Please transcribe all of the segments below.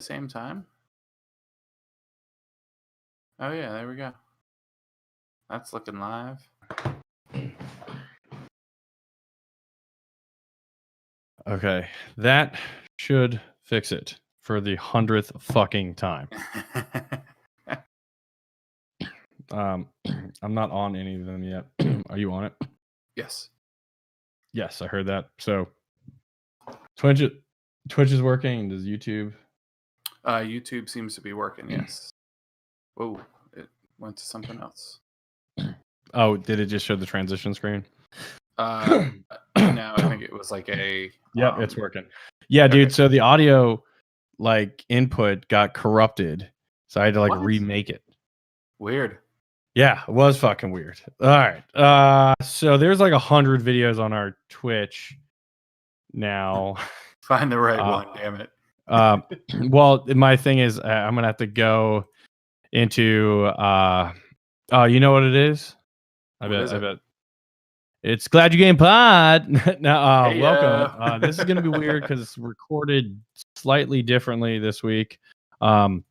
same time? Oh yeah, there we go. That's looking live. Okay, that should fix it for the 100th fucking time. I'm not on any of them yet. Are you on it? Yes. Yes, I heard that. So Twitch is working. Does YouTube? YouTube seems to be working. Yes. Whoa! It went to something else. Oh, did it just show the transition screen? No, I think it was like a. Yep, it's working. Yeah, dude. Okay. So the audio input got corrupted, so I had to remake it. Weird. Yeah, it was fucking weird. All right. So there's 100 videos on our Twitch now. Find the right one, damn it. Well, my thing is I'm gonna have to go into you know what it is? I bet. It's Glad You Game Pod. Now, welcome. This is gonna be weird because it's recorded slightly differently this week. I'm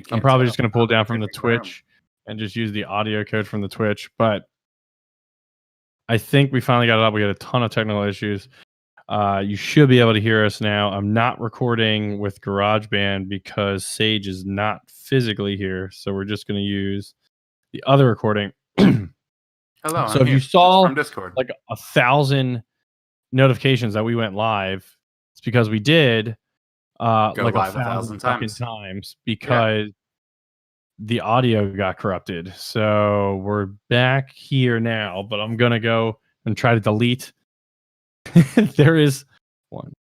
probably just gonna pull down from the Twitch and just use the audio code from the Twitch, but I think we finally got it up. We got a ton of technical issues. You should be able to hear us now. I'm not recording with GarageBand because Sage is not physically here, so we're just going to use the other recording. Hello. So if you saw 1,000 notifications that we went live, it's because we did go live 1,000 times because the audio got corrupted. So we're back here now, but I'm gonna go and try to delete. There is 5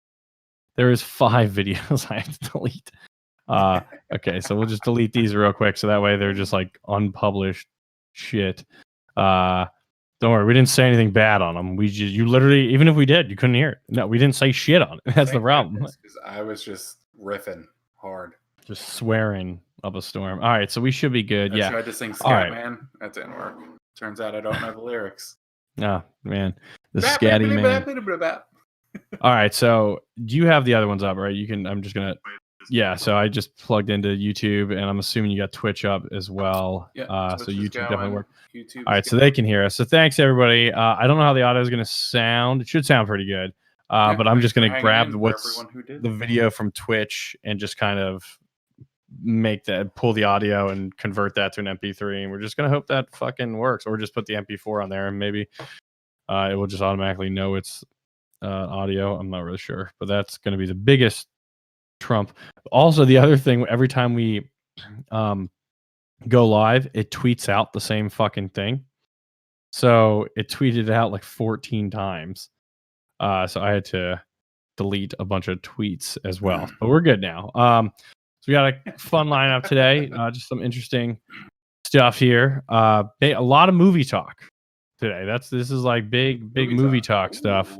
videos I have to delete. Okay, so we'll just delete these real quick, so that way they're just unpublished shit. Don't worry, we didn't say anything bad on them. You literally, even if we did, you couldn't hear it. No, we didn't say shit on it. That's the problem. Because I was just riffing hard, just swearing up a storm. All right, so we should be good. I tried to sing Scatman. That didn't work. Turns out I don't know the lyrics. Oh man, the scatty man. All right, so do you have the other ones up, right? You can. I'm just gonna. Yeah, so I just plugged into YouTube, and I'm assuming you got Twitch up as well. Yeah, so YouTube definitely works. All right, so they can hear us. So thanks everybody. I don't know how the audio is gonna sound. It should sound pretty good. But I'm just gonna grab the video from Twitch and just kind of pull the audio and convert that to an MP3, and we're just gonna hope that fucking works, or just put the MP4 on there, and maybe it will just automatically know it's audio. I'm not really sure, but that's going to be the biggest trump. Also, the other thing, every time we go live, it tweets out the same fucking thing. So it tweeted out 14 times. So I had to delete a bunch of tweets as well, but we're good now. So we got a fun lineup today. Just some interesting stuff here. A lot of movie talk today. This is big movie talk stuff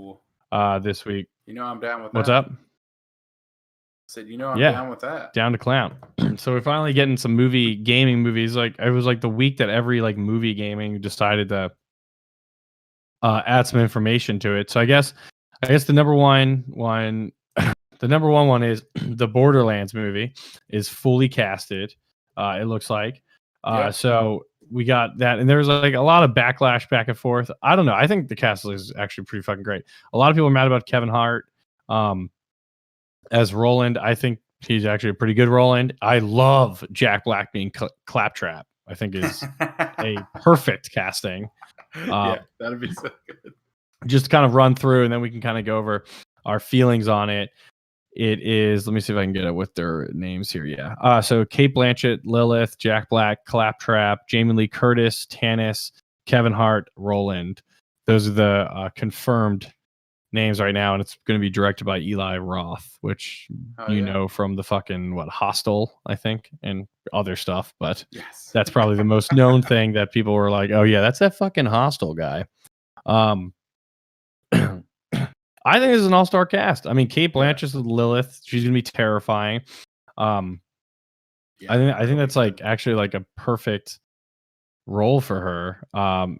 this week. I'm down with that. What's up? I said, I'm down with that. Down to clown. So we're finally getting some gaming movies. It was the week that every movie gaming decided to add some information to it. So I guess the number one is the Boarderlands movie is fully casted. It looks like. So we got that, and there's a lot of backlash back and forth. I don't know. I think the cast is actually pretty fucking great. A lot of people are mad about Kevin Hart as Roland. I think he's actually a pretty good Roland. I love Jack Black being Claptrap. I think is a perfect casting. That'd be so good. Just kind of run through, and then we can kind of go over our feelings on it. It is, let me see if I can get it with their names here. Yeah. So Cate Blanchett, Lilith, Jack Black, Claptrap, Jamie Lee Curtis, Tannis, Kevin Hart, Roland. Those are the confirmed names right now, and it's going to be directed by Eli Roth, which know from the fucking Hostel, I think, and other stuff. But that's probably the most known thing that people were like, "Oh yeah, that's that fucking Hostel guy." I think this is an all-star cast. I mean, Cate Blanchett's Lilith. She's gonna be terrifying. I think that's actually a perfect role for her.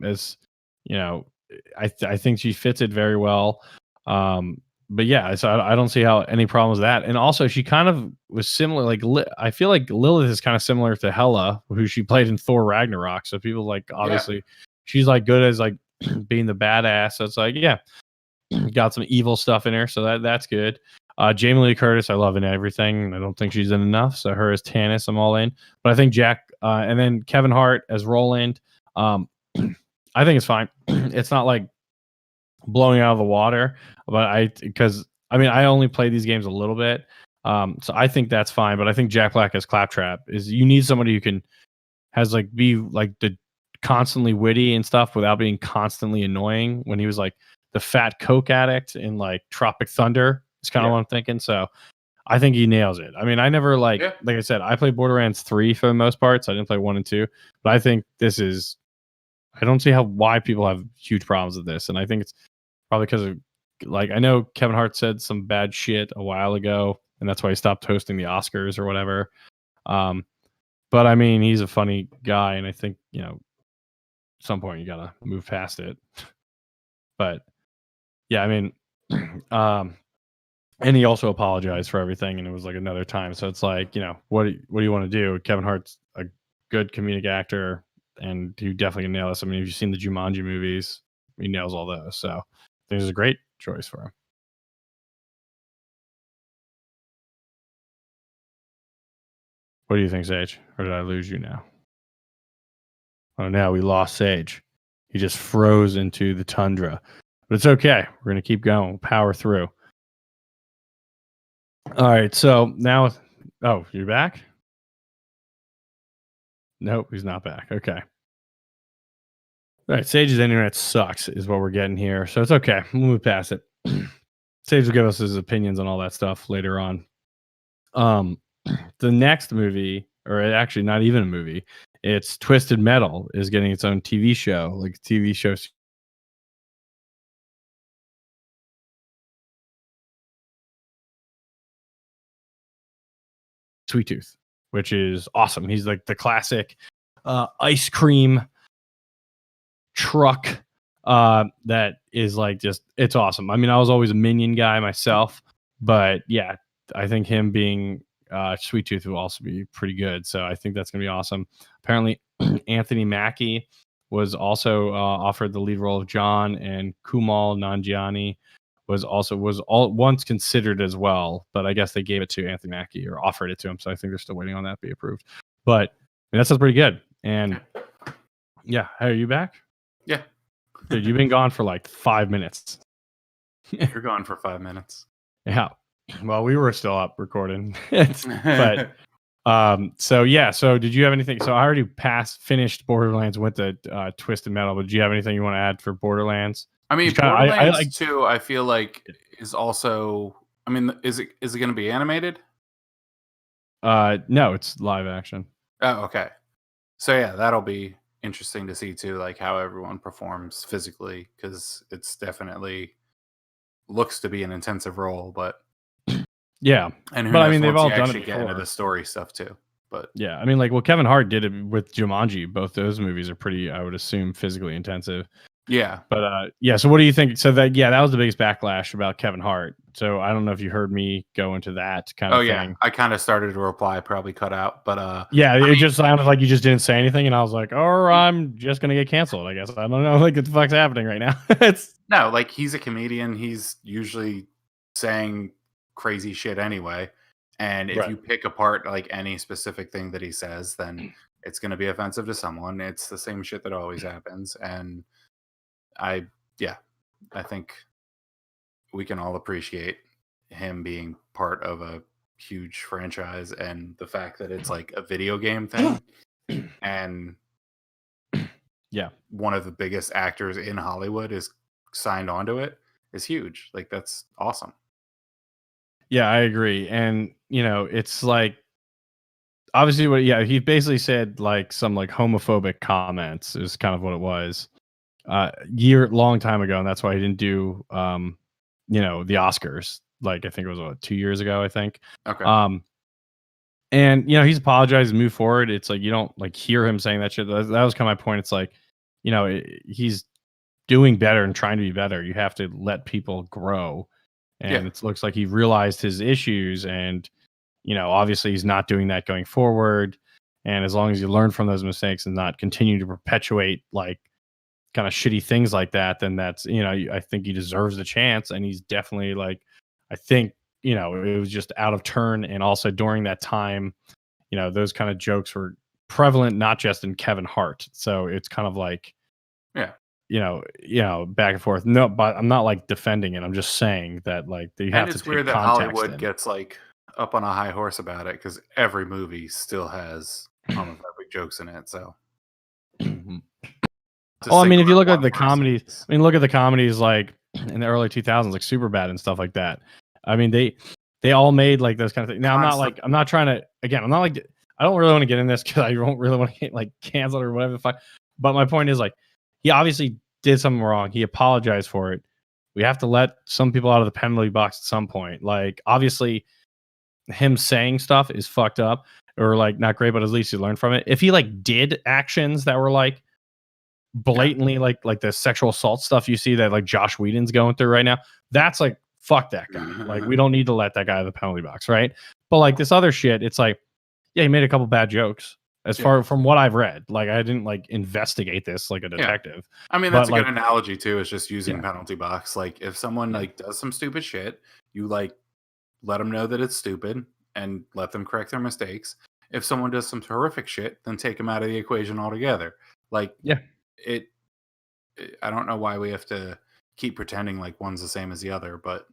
As you know, I think she fits it very well. but yeah, so I don't see how any problems with that. And also, she kind of was similar. Like I feel like Lilith is kind of similar to Hela, who she played in Thor Ragnarok. So people like obviously she's like good as like being the badass. So it's like got some evil stuff in her. So that's good. Jamie Lee Curtis, I love in everything. I don't think she's in enough. So her as Tannis, I'm all in. But I think Jack and then Kevin Hart as Roland. I think it's fine. It's not like blowing out of the water, but because I only play these games a little bit, so I think that's fine. But I think Jack Black as Claptrap is you need somebody who can be like the constantly witty and stuff without being constantly annoying. When he was like the fat coke addict in like Tropic Thunder, is kind of what I'm thinking. So I think he nails it. I never like I said, I played Borderlands 3 for the most part, so I didn't play 1 and 2. But I think this is. I don't see why people have huge problems with this, and I think it's probably because of like I know Kevin Hart said some bad shit a while ago, and that's why he stopped hosting the Oscars or whatever. But he's a funny guy, and I think at some point you gotta move past it. But yeah, and he also apologized for everything, and it was like another time. So it's like what do you want to do? Kevin Hart's a good comedic actor, and he definitely can nail this. If you've seen the Jumanji movies, he nails all those. So I think it's a great choice for him. What do you think, Sage? Or did I lose you now? Oh, now we lost Sage. He just froze into the tundra. But it's okay. We're going to keep going. We'll power through. All right. So now... Oh, you're back? Nope, he's not back. Okay. All right. Sage's internet sucks is what we're getting here. So it's okay. We'll move past it. Sage will give us his opinions on all that stuff later on. The next movie, or actually not even a movie, it's Twisted Metal is getting its own TV show, like TV show. Sweet Tooth, which is awesome. He's like the classic ice cream truck that is like it's awesome. I was always a Minion guy myself, but yeah, I think him being Sweet Tooth will also be pretty good. So I think that's gonna be awesome. Apparently, Anthony Mackie was also offered the lead role of John, and Kumail Nanjiani was once considered as well, but I guess they gave it to Anthony Mackie or offered it to him. So I think they're still waiting on that to be approved. But that sounds pretty good. And yeah, hey, are you back? Yeah. Dude, you've been gone for like 5 minutes. You're gone for 5 minutes. Yeah. Well, we were still up recording. But so yeah, so did you have anything? So I already finished Borderlands, went to Twisted Metal, but do you have anything you want to add for Borderlands? Borderlands 2, I feel like is also. Is it going to be animated? No, it's live action. Oh, okay. So yeah, that'll be interesting to see too, like how everyone performs physically, because it's definitely looks to be an intensive role, but yeah. And who knows, they've all done it before. Get into the story stuff too. But yeah, Kevin Hart did it with Jumanji. Both those movies are pretty, I would assume, physically intensive. Yeah. But yeah, so what do you think? So that was the biggest backlash about Kevin Hart. So I don't know if you heard me go into that kind of thing. Yeah, I kind of started to reply, probably cut out, but yeah, it just sounded like you just didn't say anything, and I was like, oh, I'm just gonna get canceled, I guess. I don't know, like what the fuck's happening right now. No, like he's a comedian. He's usually saying crazy shit anyway. And if you pick apart like any specific thing that he says, then it's going to be offensive to someone. It's the same shit that always happens. And I think we can all appreciate him being part of a huge franchise, and the fact that it's like a video game thing and one of the biggest actors in Hollywood is signed onto it is huge. Like, that's awesome. Yeah, I agree. And it's like obviously he basically said like some like homophobic comments is kind of what it was long time ago, and that's why he didn't do the Oscars. Like I think it was 2 years ago, I think. Okay. And he's apologized and moved forward. It's like you don't like hear him saying that shit. That was kind of my point. It's like he's doing better and trying to be better. You have to let people grow. and it looks like he realized his issues, and obviously he's not doing that going forward. And as long as you learn from those mistakes and not continue to perpetuate like kind of shitty things like that, then that's, I think he deserves a chance. And he's definitely like, I think, it was just out of turn. And also during that time, those kind of jokes were prevalent, not just in Kevin Hart. So it's kind of like, back and forth. No, but I'm not like defending it. I'm just saying that like you have to take weird that context Hollywood gets like up on a high horse about it, because every movie still has almost every jokes in it. So, I mean, if you look at the comedies, look at the comedies like in the early 2000s, like Superbad and stuff like that. I mean, they all made like those kind of things. Now, I'm not trying to, again, I'm not like, I don't really want to get in this because I don't really want to get like canceled or whatever the fuck. But my point is like, he obviously did something wrong. He apologized for it. We have to let some people out of the penalty box at some point. Like, obviously, him saying stuff is fucked up or like not great, but at least he learned from it. If he like did actions that were like blatantly like the sexual assault stuff you see that like Josh Whedon's going through right now, that's like, fuck that guy. Like, we don't need to let that guy out of the penalty box, right? But like this other shit, it's like, yeah, he made a couple bad jokes. As far from what I've read, like I didn't like investigate this like a detective. I mean, that's a good analogy too. Is just using penalty box. Like if someone like does some stupid shit, you like let them know that it's stupid and let them correct their mistakes. If someone does some horrific shit, then take them out of the equation altogether. Like, I don't know why we have to keep pretending like one's the same as the other, but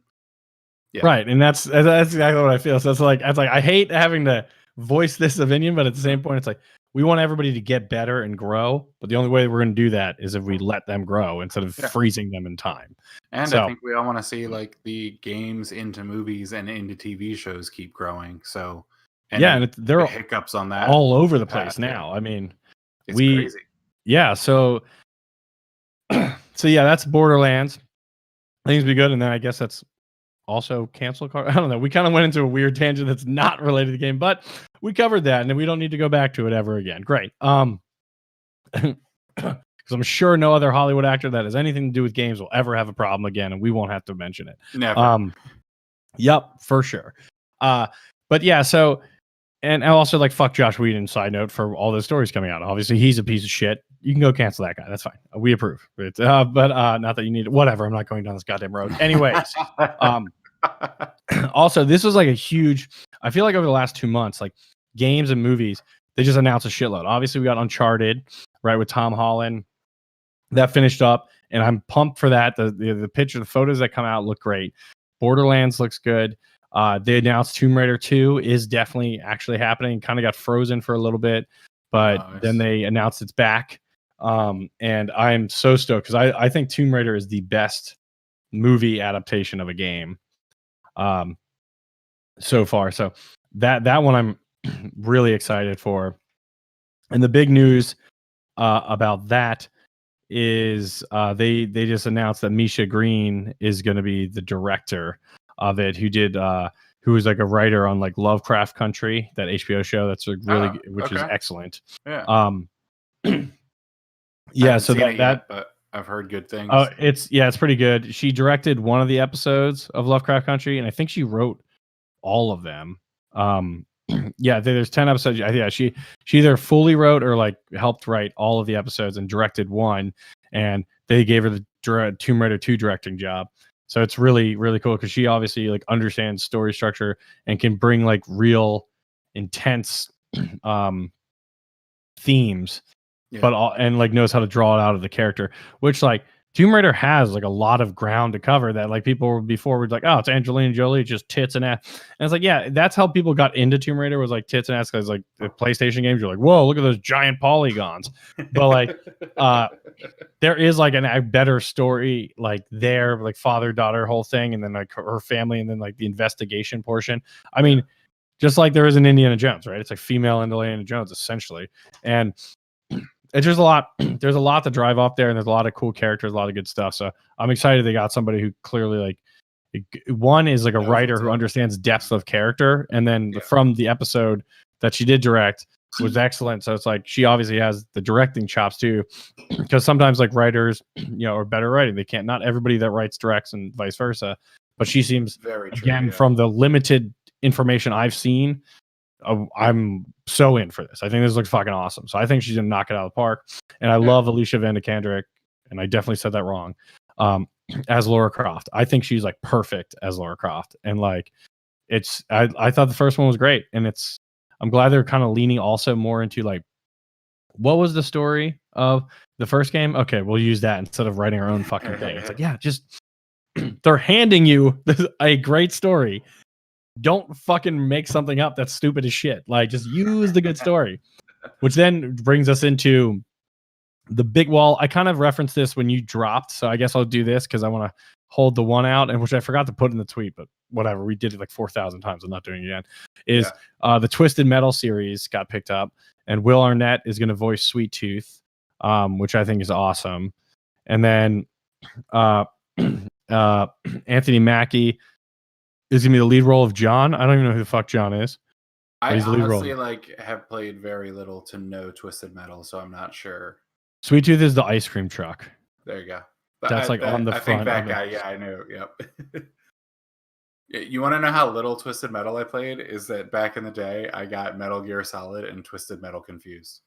right. And that's exactly what I feel. So it's like I hate having to voice this opinion, but at the same point, it's like we want everybody to get better and grow. But the only way we're going to do that is if we let them grow instead of freezing them in time. And I think we all want to see like the games into movies and into TV shows keep growing. So and there are hiccups on that all over the place now. I mean, it's crazy. So that's Borderlands. Things be good, and then I guess that's also cancel card. I don't know. We kind of went into a weird tangent that's not related to the game, but we covered that, and we don't need to go back to it ever again. Great. Because I'm sure no other Hollywood actor that has anything to do with games will ever have a problem again, and we won't have to mention it. Never. Yep, for sure. But yeah, so, and I also like fuck Josh Whedon, side note, for all those stories coming out. Obviously, he's a piece of shit. You can go cancel that guy. That's fine. We approve. But not that you need it. Whatever. I'm not going down this goddamn road. Anyways, also, this was like a huge, I feel like over the last 2 months, like games and movies, they just announced a shitload. Obviously, we got Uncharted, right, with Tom Holland. That finished up, and I'm pumped for that. The picture, the photos that come out look great. Borderlands looks good. They announced Tomb Raider 2 is definitely actually happening. Kind of got frozen for a little bit, but then they announced it's back. And I'm so stoked because I think Tomb Raider is the best movie adaptation of a game so far. So that one I'm really excited for. And the big news about that is they just announced that Misha Green is going to be the director of it, who was like a writer on like Lovecraft Country, that HBO show that's which is excellent. So but I've heard good things. It's pretty good. She directed one of the episodes of Lovecraft Country, and I think she wrote all of them. There's 10 episodes. She either fully wrote or like helped write all of the episodes and directed one, and they gave her the Tomb Raider 2 directing job. So it's really, really cool because she obviously like understands story structure and can bring like real intense themes, and like knows how to draw it out of the character, which like Tomb Raider has like a lot of ground to cover that like people before were like, oh, it's Angelina Jolie, just tits and ass. And it's like, yeah, that's how people got into Tomb Raider, was like tits and ass, because like the PlayStation games, you're like, whoa, look at those giant polygons. But like there is like a better story like there, like father-daughter whole thing, and then like her family, and then like the investigation portion. I mean, just like there is in Indiana Jones, right? It's like female Indiana Jones essentially. And it's just there's a lot to drive off there, and there's a lot of cool characters, a lot of good stuff. So I'm excited they got somebody who clearly like, one is like a writer who understands depth of character, and then from the episode that she did direct was excellent. So it's like she obviously has the directing chops too, because sometimes like writers, are better writing. They can't, not everybody that writes directs, and vice versa. but she seems very true, again from the limited information I've seen. I'm so in for this. I think this looks fucking awesome. So I think she's gonna knock it out of the park. And I love Alicia Vikander, and I definitely said that wrong. As Lara Croft, I think she's like perfect as Lara Croft, and like I thought the first one was great, and I'm glad they're kind of leaning also more into like what was the story of the first game? Okay, we'll use that instead of writing our own fucking thing. It's like, yeah, just they're handing you a great story. Don't fucking make something up that's stupid as shit. Like, just use the good story. Which then brings us into the big wall. I kind of referenced this when you dropped, so I guess I'll do this because I want to hold the one out, and which I forgot to put in the tweet, but whatever. We did it like 4,000 times. I'm not doing it again. Is the Twisted Metal series got picked up, and Will Arnett is going to voice Sweet Tooth, which I think is awesome. And then Anthony Mackie is gonna be the lead role of John. I don't even know who the fuck John is. I honestly have played very little to no Twisted Metal, so I'm not sure. Sweet Tooth is the ice cream truck. There you go. That's on the front. I think that guy. Yeah, I knew. Yep. You want to know how little Twisted Metal I played? Is that back in the day I got Metal Gear Solid and Twisted Metal confused.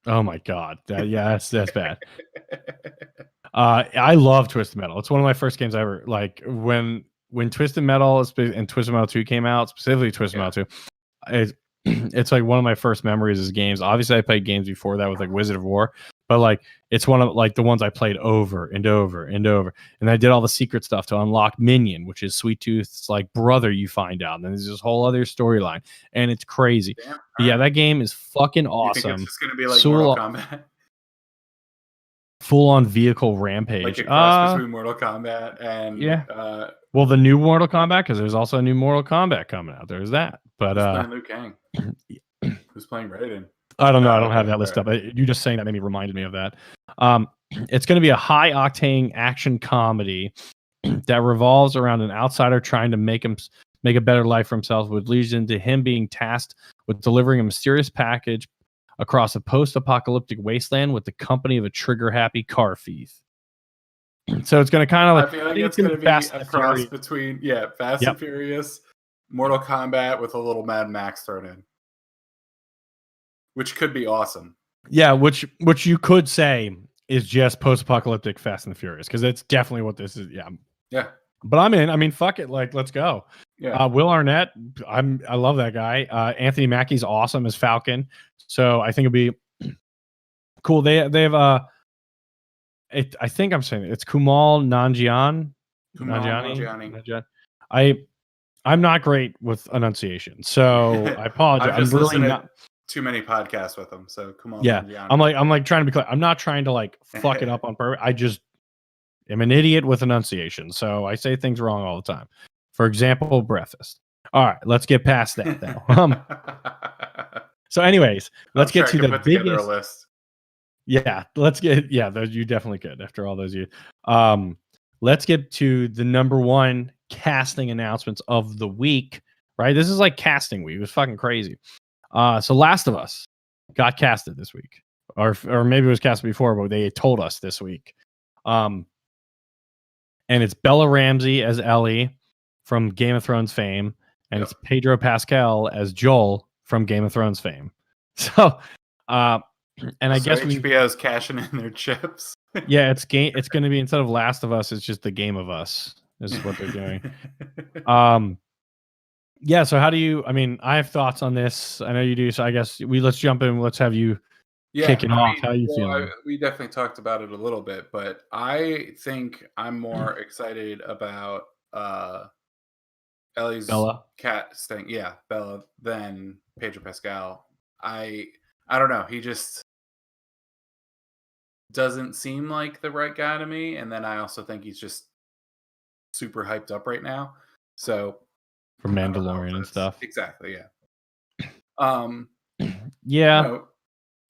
Oh my god. That's bad. I love Twisted Metal. It's one of my first games ever. Like when Twisted Metal and Twisted Metal 2 came out, specifically Twisted Metal 2, it's like one of my first memories as games. Obviously, I played games before that with like Wizard of War, but like it's one of like the ones I played over and over and over. And I did all the secret stuff to unlock Minion, which is Sweet Tooth's like brother. You find out, and then there's this whole other storyline, and it's crazy. Damn, yeah, that game is fucking awesome. You think it's just gonna be like Mortal Kombat? Full on vehicle rampage, like a cross between Mortal Kombat and well, the new Mortal Kombat, because there's also a new Mortal Kombat coming out. There's that, but who's playing Liu Kang? Who's playing Raiden? I don't know. I don't have that list up. You just saying that maybe reminded me of that. It's going to be a high octane action comedy that revolves around an outsider trying to make a better life for himself, which leads into him being tasked with delivering a mysterious package across a post-apocalyptic wasteland with the company of a trigger-happy car thief. So it's going to kind of like, I feel like it's going to be a cross between Fast and Furious, Mortal Kombat with a little Mad Max thrown in, which could be awesome. Yeah, which you could say is just post-apocalyptic Fast and the Furious, because it's definitely what this is. Yeah. But I'm in. I mean, fuck it. Like, let's go. Yeah. Will Arnett, I love that guy. Anthony Mackie's awesome as Falcon, so I think it'll be cool. They have I think I'm saying it's Kumail Nanjiani. I'm not great with enunciation, so I apologize. I'm really not too many podcasts with him. So Kumail Nanjiani. I'm like trying to be clear. I'm not trying to like fuck it up on purpose. I just am an idiot with enunciation, so I say things wrong all the time. For example, breakfast. All right, let's get past that now. So, anyways, let's get to the biggest list. Yeah, let's get you definitely could after all those years. Let's get to the number one casting announcements of the week. Right, this is like casting week. It was fucking crazy. So Last of Us got casted this week, or maybe it was casted before, but they told us this week. And it's Bella Ramsey as Ellie from Game of Thrones fame, and it's Pedro Pascal as Joel from Game of Thrones fame. So, and I guess HBO's cashing in their chips. Yeah, it's going to be, instead of Last of Us, it's just the Game of Us. This is what they're doing. Yeah. So how do you? I mean, I have thoughts on this. I know you do. So I guess let's jump in. Let's have you kicking off. How are you feeling? We definitely talked about it a little bit, but I think I'm more excited about Ellie's casting. Yeah, Bella, than Pedro Pascal. I don't know. He just doesn't seem like the right guy to me. And then I also think he's just super hyped up right now. So for Mandalorian and stuff. Exactly. Yeah. Yeah.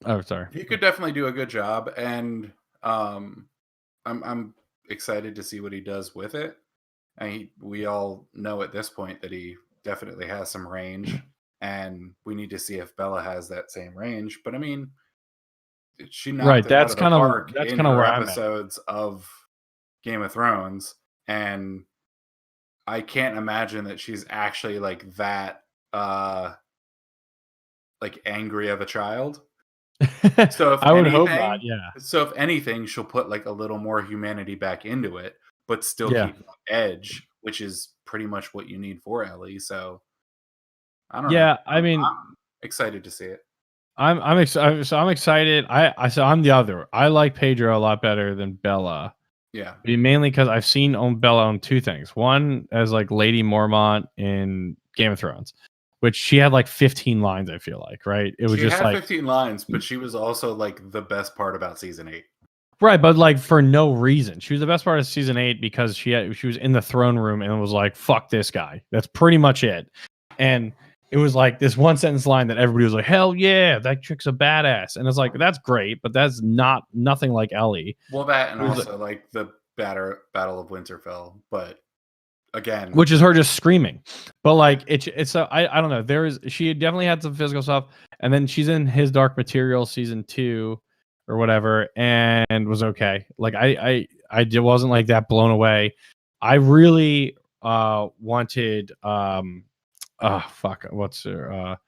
Oh, sorry. He could definitely do a good job, and I'm excited to see what he does with it. We all know at this point that he definitely has some range, and we need to see if Bella has that same range. But I mean, she knocked it out of the park in her episodes of Game of Thrones, and I can't imagine that she's actually like that like angry of a child. So if I would hope not. anything, Yeah. she'll put like a little more humanity back into it, but still Yeah. keep that edge, which is pretty much what you need for Ellie. So I don't know. Yeah. I mean, I'm excited to see it. I'm excited. So I'm excited. So I'm the other. I like Pedro a lot better than Bella. Yeah. Mainly because I've seen Bella on two things. One as like Lady Mormont in Game of Thrones, which she had like 15 lines. I feel like, right? It was She just had like 15 lines, but she was also like the best part about season 8. right, but like for no reason. She was the best part of season 8 because she was in the throne room and was like, "Fuck this guy." That's pretty much it. And it was like this one sentence line that everybody was like, "Hell yeah, that chick's a badass." And it's like that's great, but that's nothing like Ellie. Well, that and Who's also like the Battle of Winterfell, but again, which is her just screaming. But like it's I don't know. She definitely had some physical stuff, and then she's in His Dark Materials season 2 or whatever, and was okay. Like wasn't like that blown away. I really wanted fuck what's her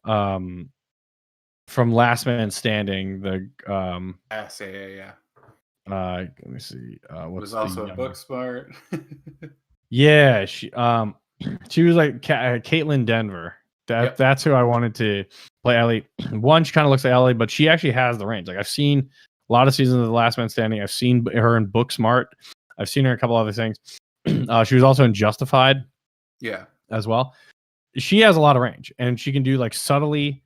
from Last Man Standing, the yeah. let me see Was what's the also a book smart. yeah, she was like Caitlin Denver. That's who I wanted to play Ellie. One, she kind of looks like Ellie, but she actually has the range. Like I've seen a lot of seasons of The Last Man Standing. I've seen her in Booksmart. I've seen her in a couple other things. She was also in Justified. Yeah, as well. She has a lot of range, and she can do like subtly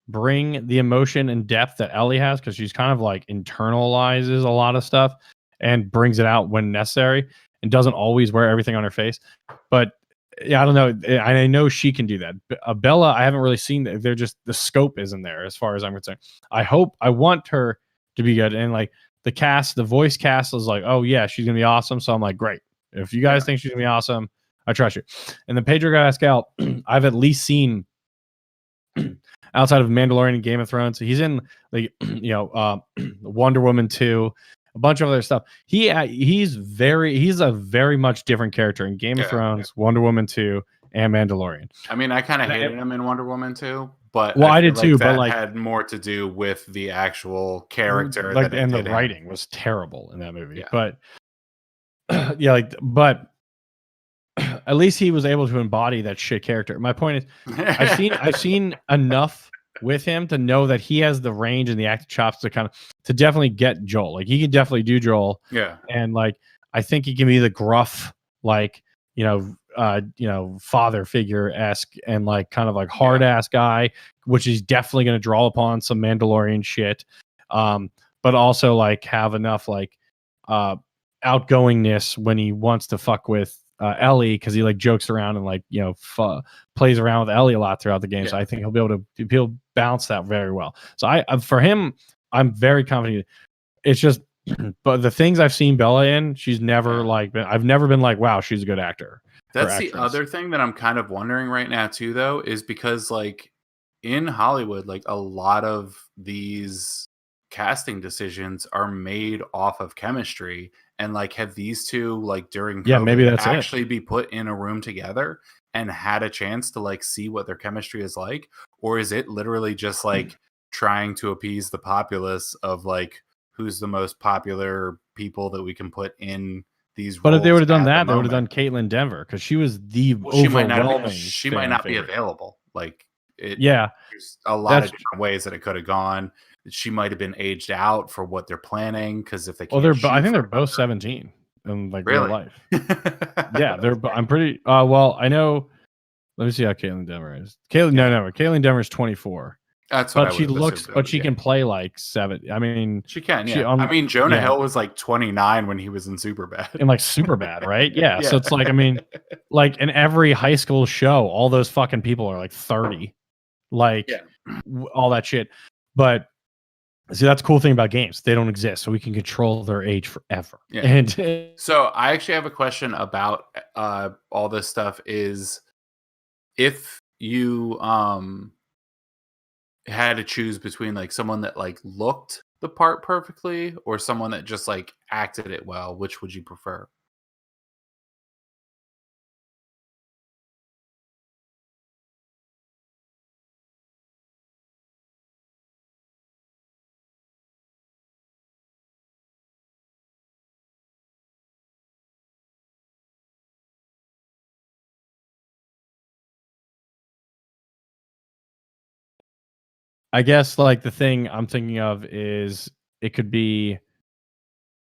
bring the emotion and depth that Ellie has because she's kind of like internalizes a lot of stuff and brings it out when necessary and doesn't always wear everything on her face. But yeah, I don't know. I know she can do that. Bella, I haven't really seen that. They're just the scope isn't there as far as I'm concerned. I want her to be good. And like the voice cast is like, oh yeah, she's gonna be awesome. So I'm like, great. If you guys think she's gonna be awesome, I trust you. And then Pedro Pascal, I've at least seen outside of Mandalorian and Game of Thrones. He's in like Wonder Woman 2, a bunch of other stuff. He's a very much different character in Game of Thrones, Wonder Woman 2, and Mandalorian. I mean, I kind of hated him in Wonder Woman 2, but well, I did too. That but like had more to do with the actual character, like, and the writing was terrible in that movie. Yeah. But but at least he was able to embody that shit character. My point is, I've seen enough with him to know that he has the range and the acting chops to definitely get Joel. Like he can definitely do Joel. Yeah. And like I think he can be the gruff, like father figure esque and like kind of like hard ass guy, which is definitely going to draw upon some Mandalorian shit. But also like have enough like outgoingness when he wants to fuck with Ellie because he like jokes around and like plays around with Ellie a lot throughout the game. So I think he'll balance that very well. So for him, I'm very confident. It's just, but the things I've seen Bella in, she's never I've never been like, wow, she's a good actor. That's the other thing that I'm kind of wondering right now too, though, is because like in Hollywood, like a lot of these casting decisions are made off of chemistry, and like have these two like during COVID maybe that's actually be put in a room together and had a chance to like see what their chemistry is like, or is it literally just like trying to appease the populace of like who's the most popular people that we can put in these roles? But if they would have done that, they would have done Caitlin Denver because she was the overwhelming. She might not be available. Like there's a lot of different ways that it could have gone. She might have been aged out for what they're planning because if they can't, I think they're both 17 in like real life. Yeah, I'm pretty. I know. Let me see how Caitlin Denver is. Caitlin Denver is 24. That's what she looks, but she can play like 7. I mean, she can. Yeah. I mean, Jonah Hill was like 29 when he was in Superbad. In like Superbad, right? Yeah. So it's like, I mean, like in every high school show, all those fucking people are like 30, like all that shit. But see, that's the cool thing about games; they don't exist, so we can control their age forever. Yeah. And so, I actually have a question about all this stuff. Is if you had to choose between like someone that like looked the part perfectly or someone that just like acted it well, which would you prefer? I guess like the thing I'm thinking of is it could be.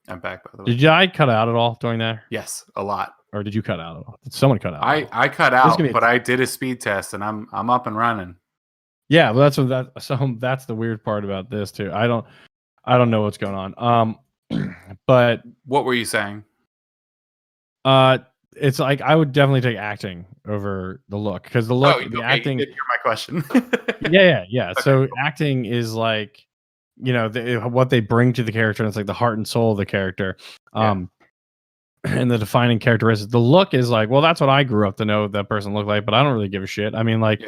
I'm back, by the way. Did I cut out at all during that? Yes, a lot. Or did you cut out at all? Did someone cut out? I cut out, but I did a speed test and I'm up and running. Yeah, well, that's the weird part about this too. I don't know what's going on. But what were you saying? It's like I would definitely take acting over the look because the acting. You did hear my question. yeah. Okay, so cool. Acting is like, you know, what they bring to the character. And it's like the heart and soul of the character. And the defining characteristics. The look is like, well, that's what I grew up to know that person looked like, but I don't really give a shit. I mean, like,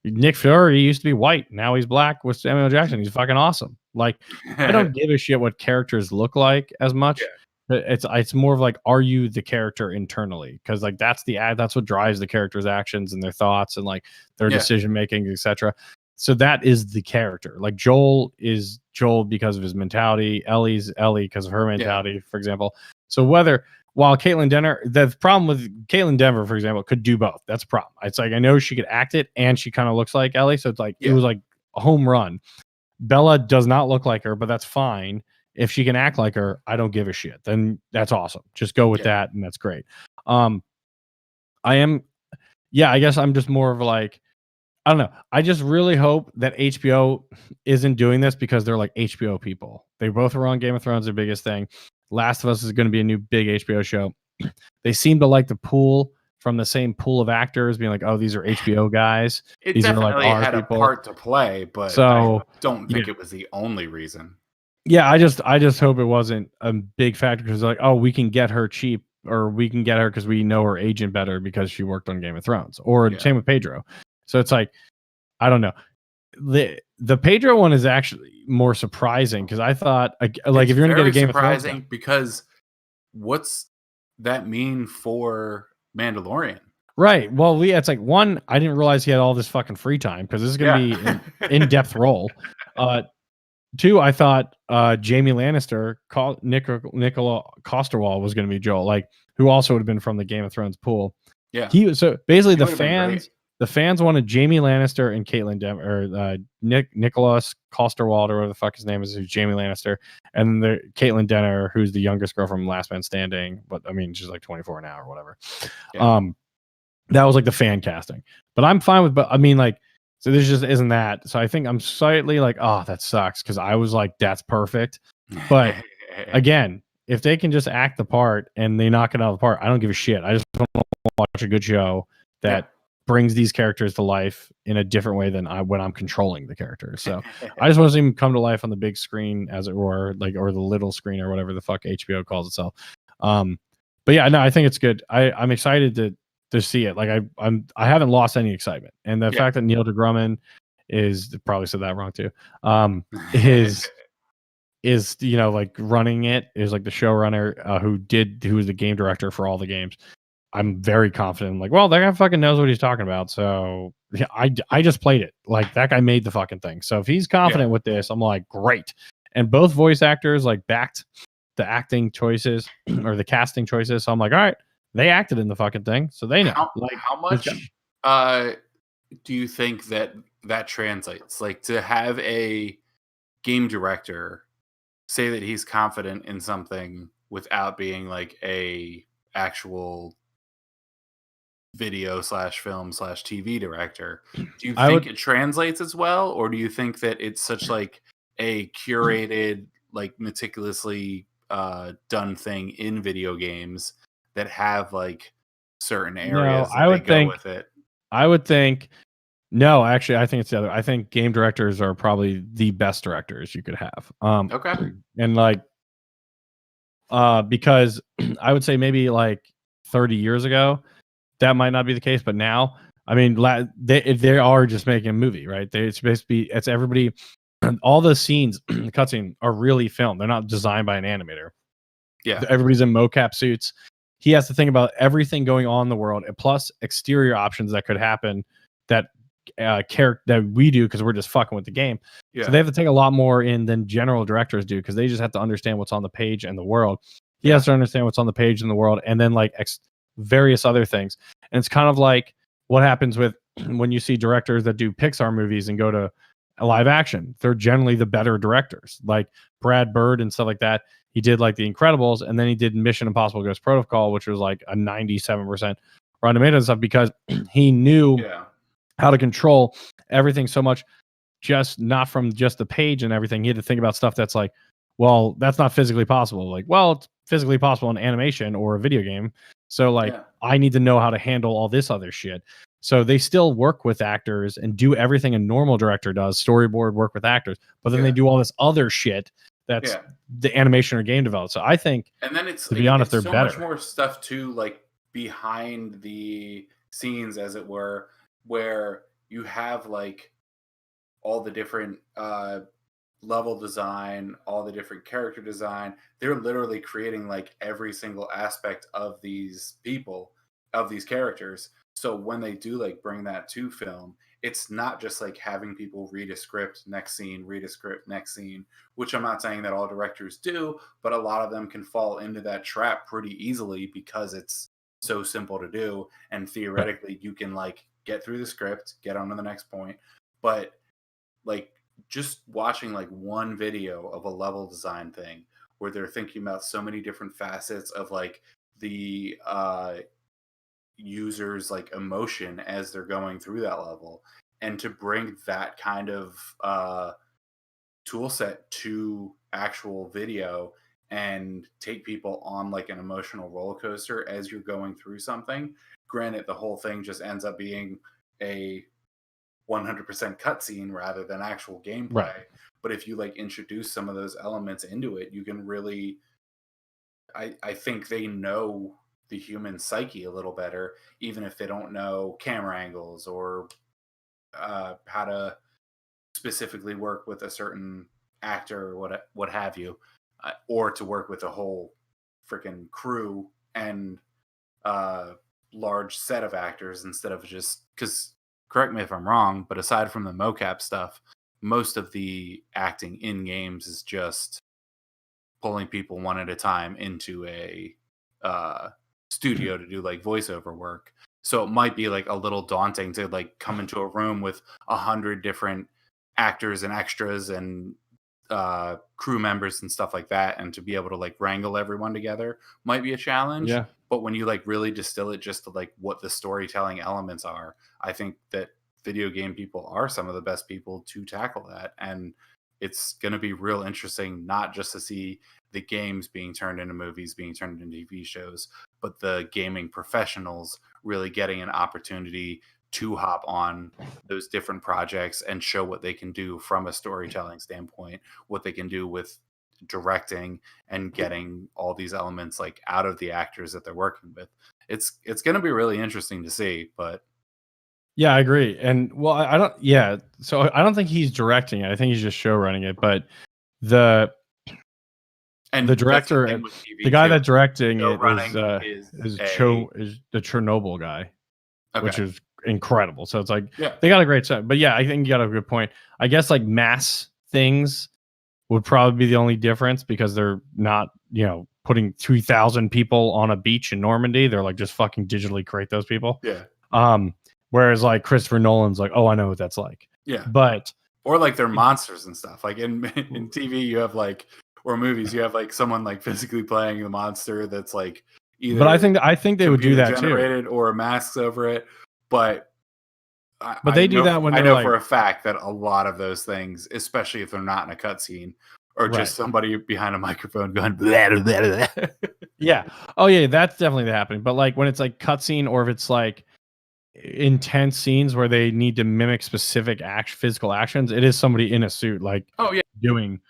Nick Fury used to be white, now he's black with Samuel Jackson. He's fucking awesome. Like, I don't give a shit what characters look like as much. It's more of like, are you the character internally? Because like that's what drives the character's actions and their thoughts and like their decision making, etc. So that is the character. Like Joel is Joel because of his mentality. Ellie's Ellie because of her mentality, for example. So while Caitlin Denver, the problem with Caitlin Denver, for example, could do both. That's a problem. It's like I know she could act it and she kind of looks like Ellie. So it's like it was like a home run. Bella does not look like her, but that's fine. If she can act like her, I don't give a shit. Then that's awesome. Just go with that, and that's great. I guess I'm just more of like, I don't know. I just really hope that HBO isn't doing this because they're like HBO people. They both were on Game of Thrones, their biggest thing. Last of Us is going to be a new big HBO show. They seem to like the pool from the same pool of actors, being like, "Oh, these are HBO guys." These definitely are like had people. A part to play, but I don't think it was the only reason. Yeah, I just hope it wasn't a big factor because like, oh, we can get her cheap, or we can get her because we know her agent better because she worked on Game of Thrones, or same with Pedro. So it's like, I don't know. The Pedro one is actually more surprising because I thought like if you're gonna get a Game of Thrones, because what's that mean for Mandalorian? Right. Well, it's like one, I didn't realize he had all this fucking free time because this is gonna be an in-depth role. Two, I thought Jamie Lannister, Nicola Costerwall was going to be Joel, like who also would have been from the Game of Thrones pool. Yeah. So basically, the fans wanted Jamie Lannister and Caitlin Denver, or Nicholas Costerwald, or whatever the fuck his name is, who's Jamie Lannister, and the Caitlin Denner, who's the youngest girl from Last Man Standing, but I mean she's like 24 now or whatever. That was like the fan casting, but I'm fine with. But I mean, like. So this just isn't that. So I think I'm slightly like, oh, that sucks because I was like, that's perfect. But again, if they can just act the part and they knock it out of the park, I don't give a shit. I just want to watch a good show that brings these characters to life in a different way than when I'm controlling the characters. So I just want to see them come to life on the big screen, as it were, like, or the little screen or whatever the fuck HBO calls itself. But yeah, no, I think it's good. I'm excited to see it. Like I haven't lost any excitement, and the fact that Neil deGrasse is, probably said that wrong too, is you know, like running it, is like the showrunner who was the game director for all the games. I'm very confident. Like, well, that guy fucking knows what he's talking about. So yeah, I just played it. Like that guy made the fucking thing. So if he's confident with this, I'm like, great. And both voice actors like backed the acting choices or the casting choices. So I'm like, all right. They acted in the fucking thing, so they know. How much do you think that translates? Like to have a game director say that he's confident in something without being like a actual video /film /TV director. Do you think it translates as well, or do you think that it's such like a curated, like meticulously done thing in video games that have like certain areas that they go with it? I would think no, actually, I think it's the other. I think game directors are probably the best directors you could have. Okay. And like, because I would say maybe like 30 years ago, that might not be the case, but now, I mean, they are just making a movie, right? It's basically, it's everybody. All the scenes, the cutscene, are really filmed. They're not designed by an animator. Yeah, everybody's in mocap suits. He has to think about everything going on in the world, and plus exterior options that could happen that that we do because we're just fucking with the game. Yeah. So they have to take a lot more in than general directors do because they just have to understand what's on the page and the world. He has to understand what's on the page and the world, and then like various other things. And it's kind of like what happens with when you see directors that do Pixar movies and go to live action. They're generally the better directors, like Brad Bird and stuff like that. He did like The Incredibles, and then he did Mission Impossible Ghost Protocol, which was like a 97% Rotten Tomatoes and stuff, because he knew how to control everything so much, just not from just the page and everything. He had to think about stuff that's like, well, that's not physically possible. Like, well, it's physically possible in animation or a video game. So like, I need to know how to handle all this other shit. So they still work with actors and do everything a normal director does, storyboard, work with actors, but then they do all this other shit that's the animation or game developed. So I think, and then it's, to be honest, they're so better. much more stuff too, like behind the scenes, as it were, where you have like all the different level design, all the different character design. They're literally creating like every single aspect of these people, of these characters. So when they do like bring that to film, it's not just like having people read a script, next scene, read a script, next scene, which I'm not saying that all directors do, but a lot of them can fall into that trap pretty easily because it's so simple to do. And theoretically, you can like get through the script, get on to the next point. But like just watching like one video of a level design thing where they're thinking about so many different facets of like the users like emotion as they're going through that level, and to bring that kind of tool set to actual video and take people on like an emotional roller coaster as you're going through something. Granted, the whole thing just ends up being a 100% cutscene rather than actual gameplay. But if you like introduce some of those elements into it, you can really, I think they know the human psyche a little better, even if they don't know camera angles or how to specifically work with a certain actor or what have you, or to work with a whole freaking crew and large set of actors instead of just, because correct me if I'm wrong, but aside from the mocap stuff, most of the acting in games is just pulling people one at a time into a studio to do like voiceover work. So it might be like a little daunting to like come into a room with 100 different actors and extras and crew members and stuff like that, and to be able to like wrangle everyone together might be a challenge. But when you like really distill it just to like what the storytelling elements are, I think that video game people are some of the best people to tackle that. And it's going to be real interesting, not just to see the games being turned into movies, being turned into TV shows, but the gaming professionals really getting an opportunity to hop on those different projects and show what they can do from a storytelling standpoint, what they can do with directing and getting all these elements like out of the actors that they're working with. It's going to be really interesting to see. But yeah, I agree. And well, I don't, so I don't think he's directing it. I think he's just show running it. But the director, the guy that's directing it is the Chernobyl guy, which is incredible. So it's like they got a great set. But yeah, I think you got a good point. I guess like mass things would probably be the only difference, because they're not, putting 3,000 people on a beach in Normandy. They're like just fucking digitally create those people. Whereas like Christopher Nolan's like, oh, I know what that's like. But or like they're monsters and stuff. Like in TV, you have like, or movies, you have like someone like physically playing the monster that's like either. But I think they would do that generated too, or masks over it. But they do that when I know for a fact that a lot of those things, especially if they're not in a cutscene, or just somebody behind a microphone going blah, blah, blah, blah. Yeah. Oh yeah, that's definitely happening. But like when it's like cutscene, or if it's like intense scenes where they need to mimic specific physical actions, it is somebody in a suit like doing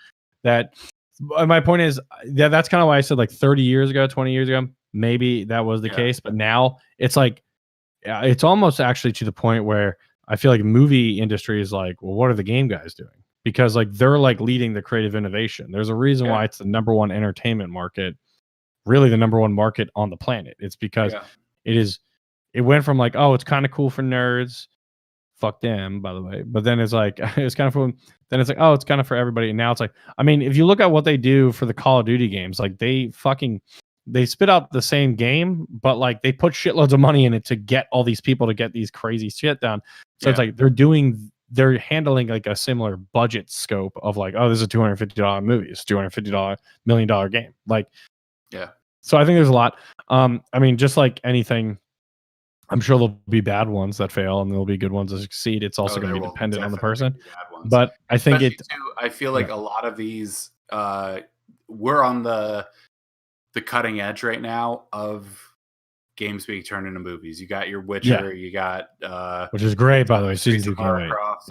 that. My point is that's kind of why I said like 30 years ago, 20 years ago, maybe that was the case. But now it's like, it's almost actually to the point where I feel like movie industry is like, well, what are the game guys doing? Because like they're like leading the creative innovation. There's a reason why it's the number one entertainment market, really the number one market on the planet. It's because it went from like, oh, it's kind of cool for nerds. Fuck them, by the way. But then it's like, it's kind of for, then it's like, oh, it's kind of for everybody. And now it's like, I mean, if you look at what they do for the Call of Duty games, like they spit out the same game, but like they put shitloads of money in it to get all these people to get these crazy shit down. So it's like they're doing they're handling like a similar budget scope of like, oh, this is a $250 movie, it's a $250 $1 million game. Like, yeah. So I think there's a lot. I mean, just like anything, I'm sure there'll be bad ones that fail and there'll be good ones that succeed. It's also going to be dependent on the person. But I think I feel like a lot of these, we're on the cutting edge right now of games being turned into movies. You got your Witcher, you got which is great, by the way. Season 2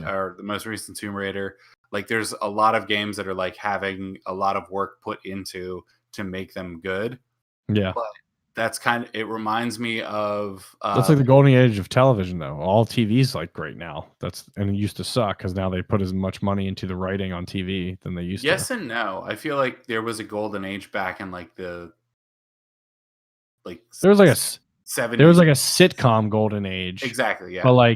or the most recent Tomb Raider. Like, there's a lot of games that are like having a lot of work put into to make them good. Yeah, but that's it reminds me of that's like the golden age of television, though. All TV's like great now. And it used to suck because now they put as much money into the writing on TV than they used to. Yes and no. I feel like there was a golden age back in like there was like a 70s. There was like a sitcom golden age. Exactly, yeah.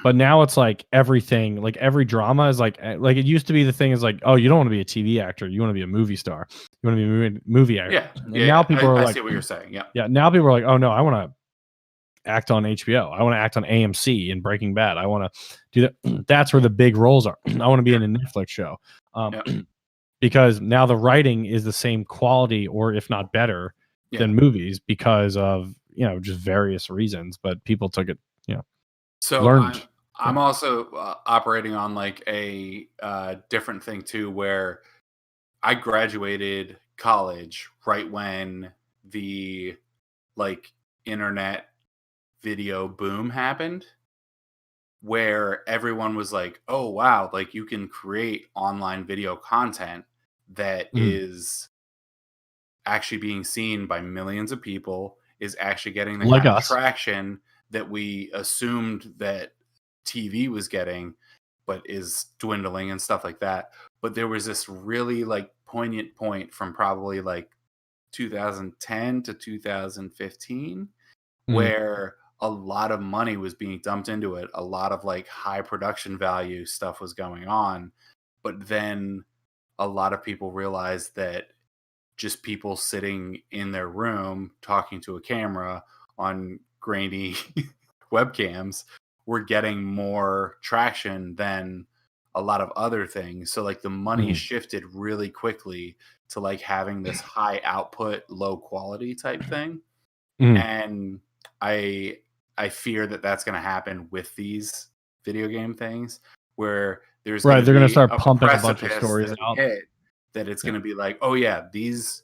But now it's like everything, like every drama is like it used to be the thing is like, oh, you don't want to be a TV actor, you want to be a movie star, you want to be a movie actor. Yeah. And now people are like, I see what you're saying. Yeah. Yeah. Now people are like, oh no, I want to act on HBO. I want to act on AMC in Breaking Bad. I want to do that. That's where the big roles are. I want to be in a Netflix show. Because now the writing is the same quality or if not better than movies because of, just various reasons, but people took it, so learned. I'm also operating on like a different thing too, where I graduated college right when the like internet video boom happened, where everyone was like, oh wow, like you can create online video content that is actually being seen by millions of people, is actually getting the kind of traction that we assumed that TV was getting, but is dwindling and stuff like that. But there was this really like poignant point from probably like 2010 to 2015 where a lot of money was being dumped into it. A lot of like high production value stuff was going on. But then a lot of people realized that just people sitting in their room talking to a camera on grainy webcams were getting more traction than a lot of other things. So like the money shifted really quickly to like having this high output, low quality type thing. And I fear that that's going to happen with these video game things where there's they're going to start pumping a bunch of stories out. That it's going to be like, oh yeah, these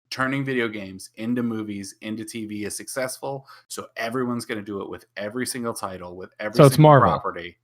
turning video games into movies, into TV is successful. So everyone's going to do it with every single title, with every single property.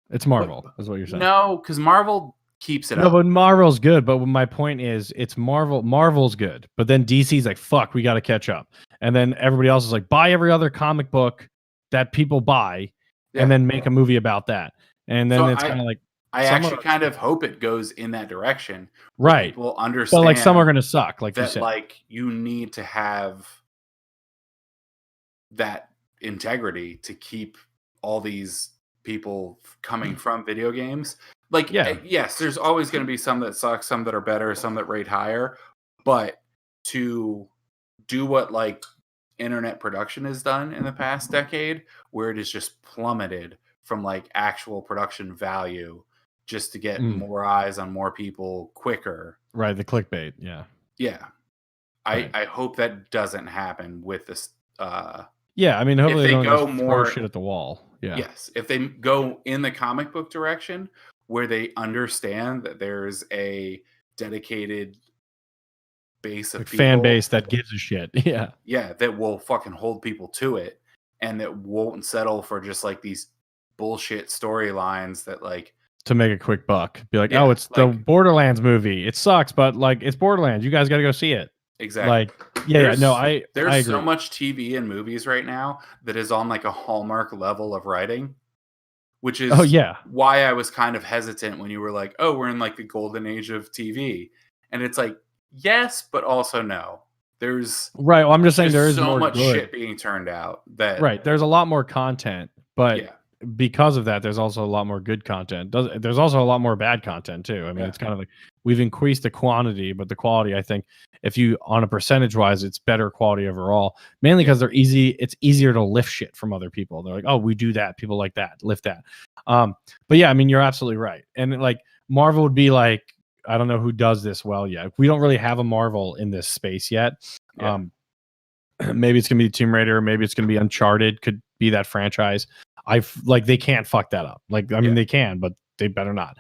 It's Marvel, is what you're saying. No, because Marvel keeps it up. No, but Marvel's good. But my point is, it's Marvel. Marvel's good. But then DC's like, fuck, we got to catch up. And then everybody else is like, buy every other comic book that people buy and then make a movie about that. And then it's kind of like, I actually kind of hope it goes in that direction. Right. People understand. But like some are going to suck, like that, you said. Like you need to have that integrity to keep all these people coming from video games. Like, yes, there's always going to be some that suck, some that are better, some that rate higher. But to do what like internet production has done in the past decade, where it has just plummeted from like actual production value just to get more eyes on more people quicker. Right, the clickbait, yeah. I hope that doesn't happen with this. Yeah, I mean, hopefully they don't go more shit at the wall. Yeah. Yes, if they go in the comic book direction where they understand that there's a dedicated base of like fan base that gives a shit. Yeah, that will fucking hold people to it and that won't settle for just like these bullshit storylines that like to make a quick buck. Be like, oh, it's the Borderlands movie. It sucks, but like it's Borderlands. You guys got to go see it. Exactly. Like, I agree. So much TV and movies right now that is on like a Hallmark level of writing, which is why I was kind of hesitant when you were like, oh, we're in like the golden age of TV. And it's like, yes, but also no. There's right. Well, I'm just saying there is so more much shit being turned out that there's a lot more content, but because of that, there's also a lot more good content. There's also a lot more bad content too. I mean, it's kind of like we've increased the quantity, but the quality, I think, if you on a percentage wise, it's better quality overall. Mainly because they're easy. It's easier to lift shit from other people. They're like, oh, we do that. People like that, lift that. But yeah, I mean, you're absolutely right. And like Marvel would be like, I don't know who does this well yet. We don't really have a Marvel in this space yet. Yeah. Maybe it's gonna be Tomb Raider. Maybe it's gonna be Uncharted. Could be that franchise. They can't fuck that up. Like, I mean, they can, but they better not.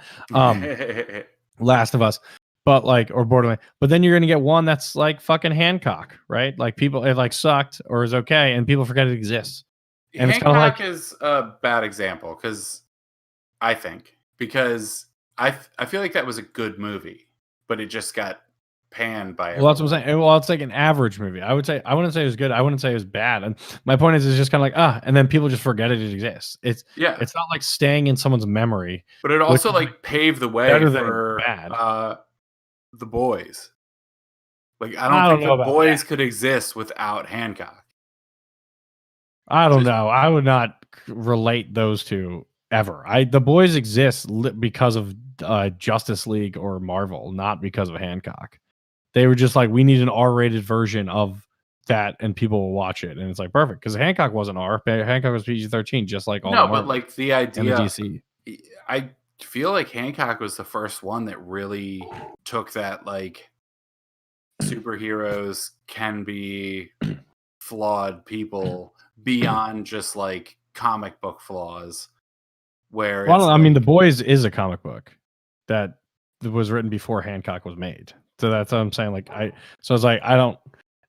Last of Us, but like, or Borderlands. But then you're gonna get one that's like fucking Hancock, right? Like people, it like sucked or is okay, and people forget it exists. And Hancock is a bad example because I feel like that was a good movie, but it just got panned by everyone. Well, that's what I'm saying. Well, it's like an average movie. I wouldn't say it was good. I wouldn't say it was bad. And my point is, it's just kind of like and then people just forget it exists. It's not like staying in someone's memory. But it also like paved the way for The Boys. Like I don't think The Boys could exist without Hancock. I don't know. I would not relate those two ever. The Boys exist because of Justice League or Marvel, not because of Hancock. They were just like, we need an R-rated version of that, and people will watch it, and it's like perfect because Hancock wasn't R. Hancock was PG-13, just like all. No, but like the idea, DC. I feel like Hancock was the first one that really took that like superheroes can be flawed people beyond just like comic book flaws. Where I mean, The Boys is a comic book that was written before Hancock was made. So that's what I'm saying. Like so it's like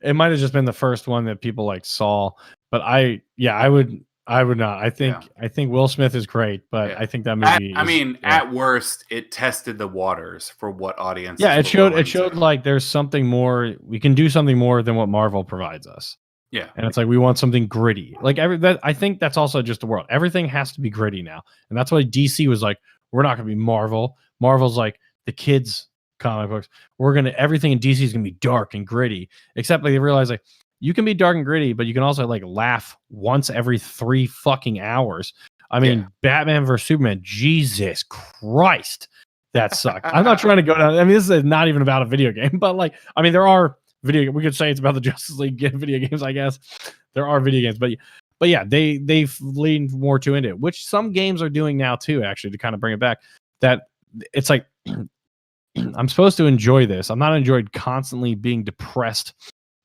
it might have just been the first one that people like saw, but I would not. I think Will Smith is great, but I think that movie at worst it tested the waters for what audiences. Yeah, it showed like there's something more. We can do something more than what Marvel provides us. Yeah. And it's like we want something gritty. Like I think that's also just the world. Everything has to be gritty now. And that's why DC was like, we're not gonna be Marvel. Marvel's like the kids comic books. Everything in DC is gonna be dark and gritty. Except like they realize like you can be dark and gritty, but you can also like laugh once every 3 fucking hours. I mean, Batman vs Superman, Jesus Christ, that sucked. I'm not trying to go down. I mean, this is not even about a video game, but like, I mean, there are we could say it's about the Justice League video games, I guess. There are video games, but yeah, they've leaned more into it, which some games are doing now too, actually, to kind of bring it back. That it's like I'm supposed to enjoy this. I'm not enjoyed constantly being depressed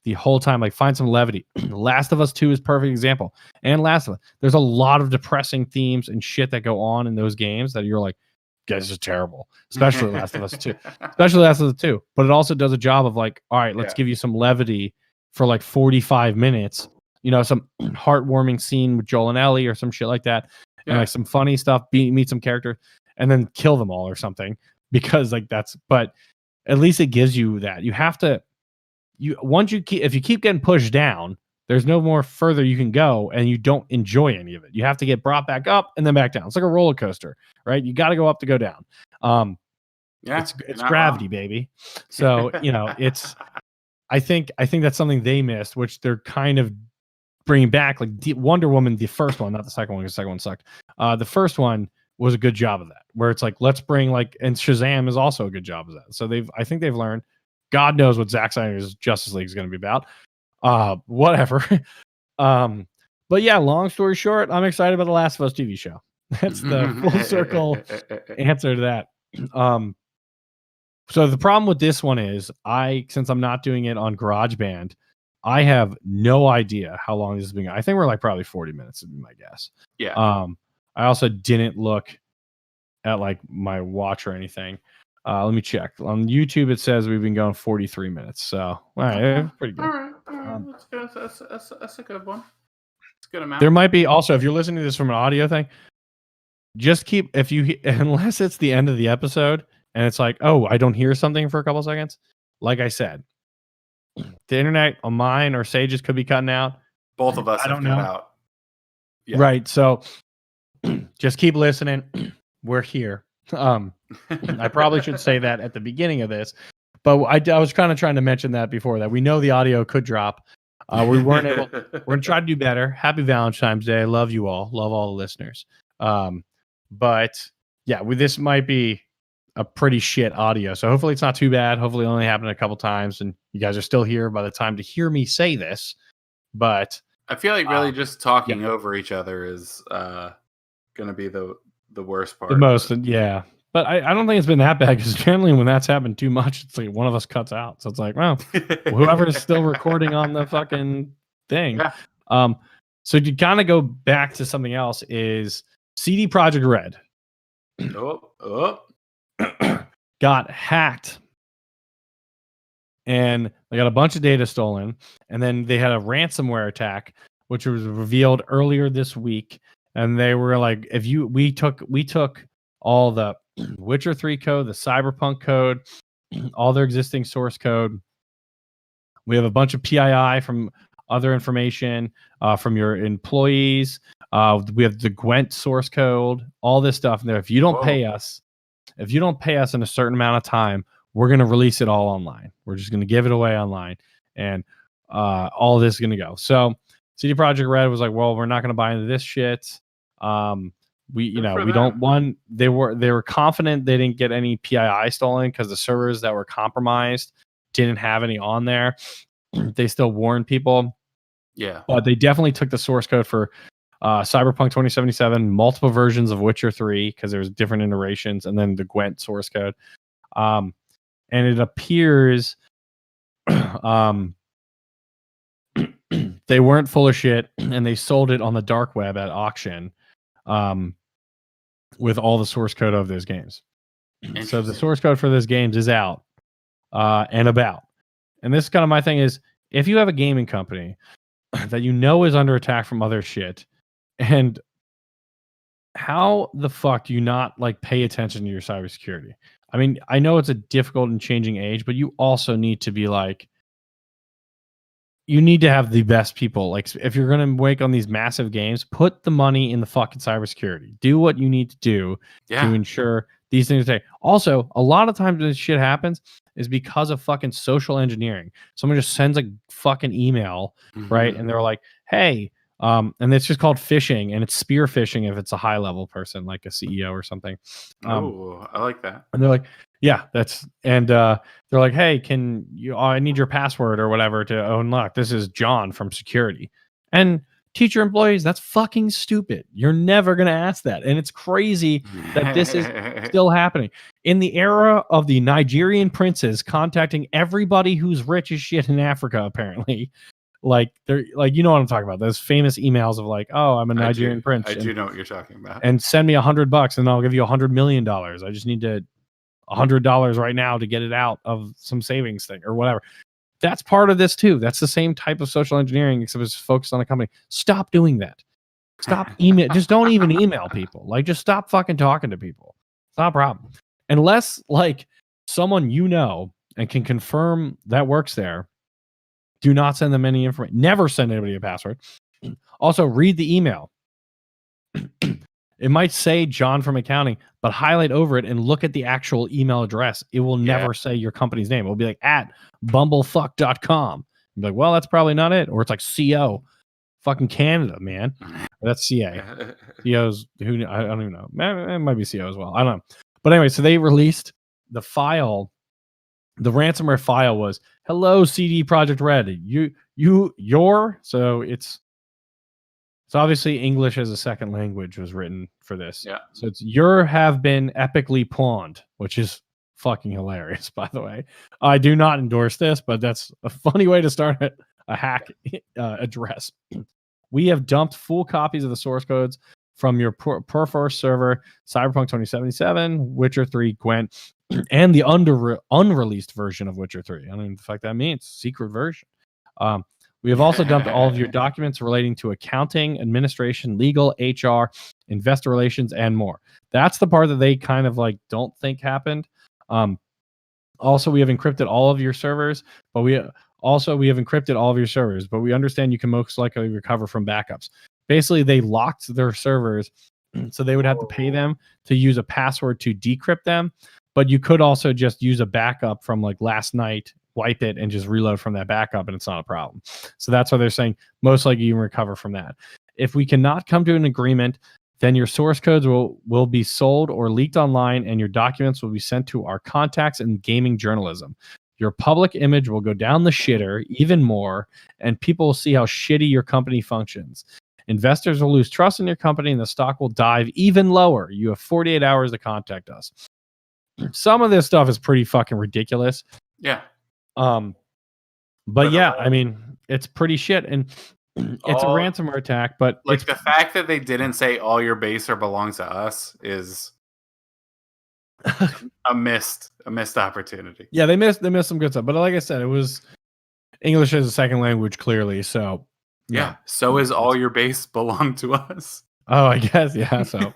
the whole time. Like, find some levity. Last of Us 2 is a perfect example. And Last of Us, there's a lot of depressing themes and shit that go on in those games that you're like, this is terrible. Especially Last of Us 2. Especially Last of Us 2. But it also does a job of like, all right, let's give you some levity for like 45 minutes. You know, some heartwarming scene with Joel and Ellie or some shit like that. And like some funny stuff, meet some characters, and then kill them all or something. Because like but at least it gives you that. You have to, if you keep getting pushed down, there's no more further you can go, and you don't enjoy any of it. You have to get brought back up and then back down. It's like a roller coaster, right? You got to go up to go down. It's gravity, wrong. Baby. So you know, I think that's something they missed, which they're kind of bringing back. Like Wonder Woman, the first one, not the second one, because the second one sucked. The first one was a good job of that, where it's like, let's bring and Shazam is also a good job of that. So I think they've learned. God knows what Zack Snyder's Justice League is going to be about. Whatever. But yeah, long story short, I'm excited about the Last of Us TV show. That's the full circle answer to that. So the problem with this one is since I'm not doing it on GarageBand, I have no idea how long this is being. I think we're like probably 40 minutes, would be my guess. Yeah. I also didn't look at like my watch or anything. Let me check. On YouTube, it says we've been going 43 minutes. So, all right, pretty good. All right. That's a good one. It's a good amount. There might be also, if you're listening to this from an audio thing, just keep, unless it's the end of the episode and it's like, oh, I don't hear something for a couple seconds. Like I said, the internet on mine or Sage's could be cutting out. Both of us have cut out. Yeah. Right. So just keep listening. We're here. I probably should say that at the beginning of this, but I was kind of trying to mention that before that. We know the audio could drop. We weren't able. We're gonna try to do better. Happy Valentine's Day. I love you all. Love all the listeners. But yeah, this might be a pretty shit audio. So hopefully it's not too bad. Hopefully it only happened a couple times and you guys are still here by the time to hear me say this. But I feel like really just talking over each other is going to be the worst part. The most, yeah. But I don't think it's been that bad because generally when that's happened too much, it's like one of us cuts out. So it's like, well, whoever's still recording on the fucking thing. Yeah. So to kind of go back to something else is CD Projekt Red. Got hacked. And they got a bunch of data stolen. And then they had a ransomware attack, which was revealed earlier this week. And they were like, we took all the Witcher 3 code, the Cyberpunk code, all their existing source code. We have a bunch of PII from other information from your employees. We have the Gwent source code, all this stuff in there. If you don't pay us in a certain amount of time, we're going to release it all online. We're just going to give it away online. And all this is going to go. So CD Projekt Red was like, well, we're not going to buy into this shit. We don't want, they were confident they didn't get any PII stolen because the servers that were compromised didn't have any on there. They still warned people. Yeah. But they definitely took the source code for Cyberpunk 2077, multiple versions of Witcher 3, because there was different iterations, and then the Gwent source code. And it appears they weren't full of shit, and they sold it on the dark web at auction with all the source code of those games. So the source code for those games is out and about. And this is kind of my thing is, if you have a gaming company that you know is under attack from other shit, and how the fuck do you not like pay attention to your cybersecurity? I mean, I know it's a difficult and changing age, but you also need to be like, you need to have the best people. Like, if you're going to make on these massive games, put the money in the fucking cybersecurity. Do what you need to do to ensure these things stay. Also, a lot of times when this shit happens is because of fucking social engineering. Someone just sends a fucking email, right? And they're like, hey, and it's just called phishing, and it's spear phishing if it's a high level person, like a CEO or something. Oh, I like that. And they're like, yeah, that's, and they're like, hey, can you, I need your password or whatever to unlock. This is John from security. And teach your employees, that's fucking stupid. You're never going to ask that. And it's crazy that this is still happening. In the era of the Nigerian princes contacting everybody who's rich as shit in Africa, apparently. Like, they're like, you know what I'm talking about, those famous emails of like, oh, I'm a Nigerian prince. I do know what you're talking about. And send me $100 and I'll give you $100 million. I just need to $100 right now to get it out of some savings thing or whatever. That's part of this too. That's the same type of social engineering, except it's focused on a company. Stop doing that. Stop email. Just don't even email people. Like, just stop fucking talking to people. It's not a problem. Unless like someone you know and can confirm that works there, do not send them any information. Never send anybody a password. Also, read the email. It might say John from accounting, but highlight over it and look at the actual email address. It will never say your company's name. It will be like at bumblefuck.com. You'll be like, well, that's probably not it. Or it's like CO. Fucking Canada, man. That's CA. CO's, who, I don't even know. It might be CO as well. I don't know. But anyway, so they released the file. The ransomware file was, hello, CD Projekt Red. Your, so it's obviously English as a second language was written for this. Yeah. So it's your have been epically pawned, which is fucking hilarious, by the way. I do not endorse this, but that's a funny way to start a hack address. We have dumped full copies of the source codes from your Perforce server, Cyberpunk 2077, Witcher 3, Gwent, and the unreleased version of Witcher 3. I don't even know what that means. Secret version. We have also dumped all of your documents relating to accounting, administration, legal, HR, investor relations, and more. That's the part that they kind of like don't think happened. Also, we have encrypted all of your servers, but we have encrypted all of your servers, but we understand you can most likely recover from backups. Basically, they locked their servers, so they would have to pay them to use a password to decrypt them. But you could also just use a backup from like last night, wipe it, and just reload from that backup, and it's not a problem. So that's why they're saying most likely you can recover from that. If we cannot come to an agreement then your source codes will be sold or leaked online, and your documents will be sent to our contacts in gaming journalism. Your public image will go down the shitter even more, and people will see how shitty your company functions. Investors will lose trust in your company, and the stock will dive even lower. You have 48 hours to contact us. Some of this stuff is pretty fucking ridiculous. Yeah. But yeah, I mean, it's pretty shit, and it's a ransomware attack. But like the fact that they didn't say all your base or belongs to us is a missed opportunity. Yeah, they missed some good stuff. But like I said, it was English as a second language, clearly. So yeah, so is all your base belong to us. Oh, I guess so.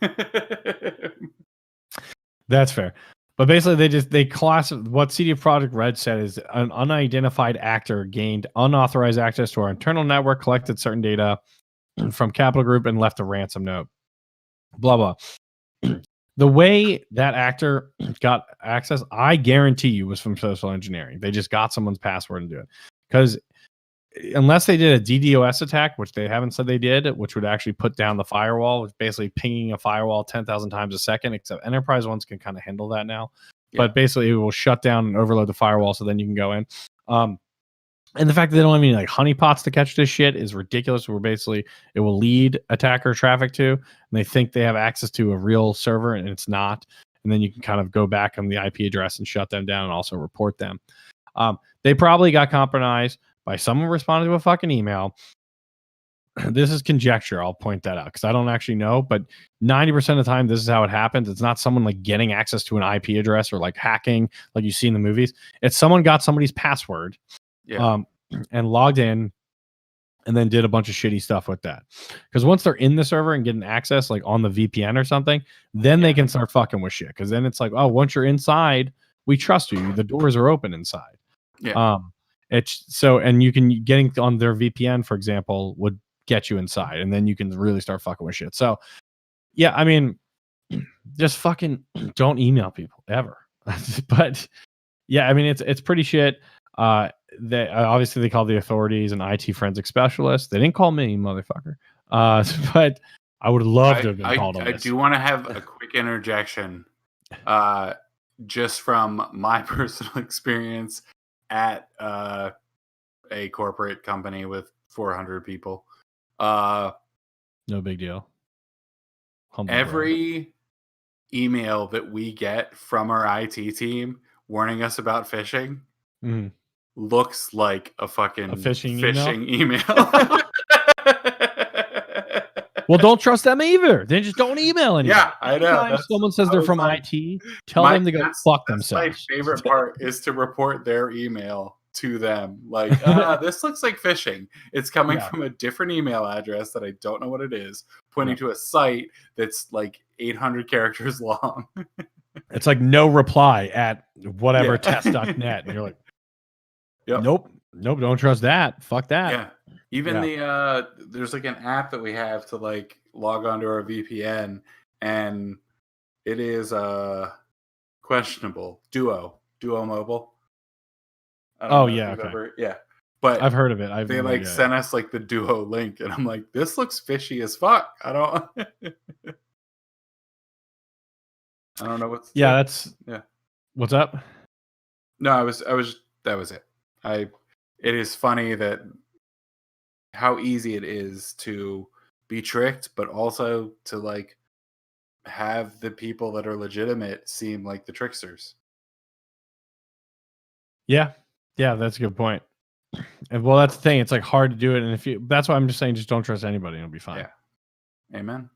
That's fair. But basically, they class what CD Projekt Red said is an unidentified actor gained unauthorized access to our internal network, collected certain data from Capital Group, and left a ransom note. Blah blah. The way that actor got access, I guarantee you, was from social engineering. They just got someone's password and do it. Because unless they did a DDoS attack, which they haven't said they did, which would actually put down the firewall, which basically pinging a firewall 10,000 times a second, except enterprise ones can kind of handle that now. Yeah. But basically it will shut down and overload the firewall so then you can go in. And the fact that they don't have any like honeypots to catch this shit is ridiculous. Where basically it will lead attacker traffic to, and they think they have access to a real server and it's not. And then you can kind of go back on the IP address and shut them down and also report them. They probably got compromised by someone responding to a fucking email. This is conjecture. I'll point that out because I don't actually know. But 90% of the time, this is how it happens. It's not someone like getting access to an IP address or like hacking like you see in the movies. It's someone got somebody's password. Yeah. And logged in and then did a bunch of shitty stuff with that. Because once they're in the server and getting access like on the VPN or something, then they can start fucking with shit. Because then it's like, oh, once you're inside, we trust you. The doors are open inside. Yeah. It's so, and you can getting on their VPN, for example, would get you inside, and then you can really start fucking with shit. So, yeah, I mean, just fucking don't email people ever. But yeah, I mean, it's pretty shit. They obviously they called the authorities and IT forensic specialists. They didn't call me, motherfucker. But I would love to have been called on this. I do want to have a quick interjection, just from my personal experience at a corporate company with 400 people. No big deal. Every email that we get from our IT team warning us about phishing looks like a fucking phishing email. Well, don't trust them either. They just don't email anyone. Yeah, I know. Someone says they're from IT, tell them to go fuck themselves. My favorite part is to report their email to them. Like, this looks like phishing. It's coming from a different email address that I don't know what it is, pointing to a site that's like 800 characters long. It's like no reply at whatever test.net. And you're like, nope, don't trust that. Fuck that. Yeah. Even there's like an app that we have to like log onto our VPN, and it is questionable. Duo Mobile. Oh yeah, yeah. But I've heard of it. They like sent us like the Duo link, and I'm like, this looks fishy as fuck. I don't know what's. Yeah, that's What's up? No, that was it. It is funny that how easy it is to be tricked, but also to like have the people that are legitimate seem like the tricksters. Yeah, that's a good point. And well, that's the thing. It's like hard to do it, and that's why I'm just saying, just don't trust anybody, and it'll be fine. Yeah, amen.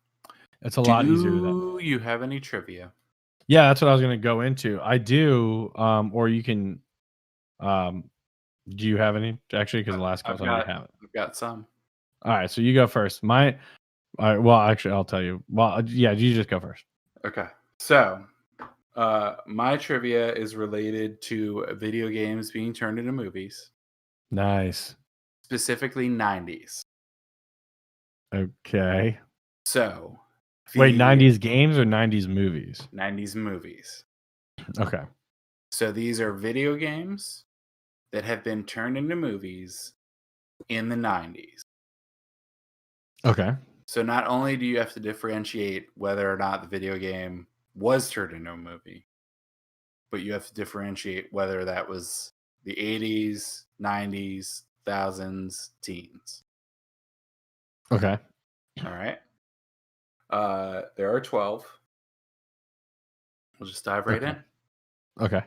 It's a lot easier. Do you have any trivia? Yeah, that's what I was going to go into. I do, or you can. Do you have any actually? Because the last couple I haven't. I've got some. All right, so you go first. Well, actually, I'll tell you. Well, yeah, you just go first. Okay, so my trivia is related to video games being turned into movies. Nice. Specifically 90s. Okay. So. Wait, 90s games or 90s movies? 90s movies. Okay. So these are video games that have been turned into movies in the 90s. Okay. So not only do you have to differentiate whether or not the video game was turned into a movie, but you have to differentiate whether that was the 80s, 90s, thousands, teens. Okay. All right. There are 12. We'll just dive right in. Okay.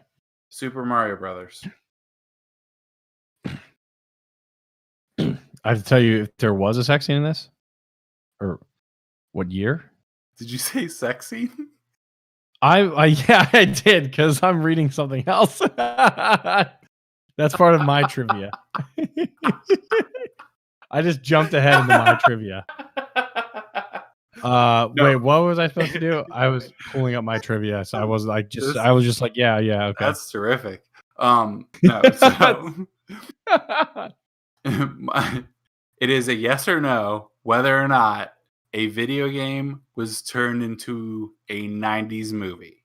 Super Mario Brothers. I have to tell you if there was a sex scene in this, or what year? Did you say sex scene? Yeah, I did because I'm reading something else. That's part of my trivia. I just jumped ahead into my trivia. No. Wait, what was I supposed to do? I was pulling up my trivia, so I was just like, yeah, okay. That's terrific. No, so it is a yes or no whether or not a video game was turned into a 90s movie.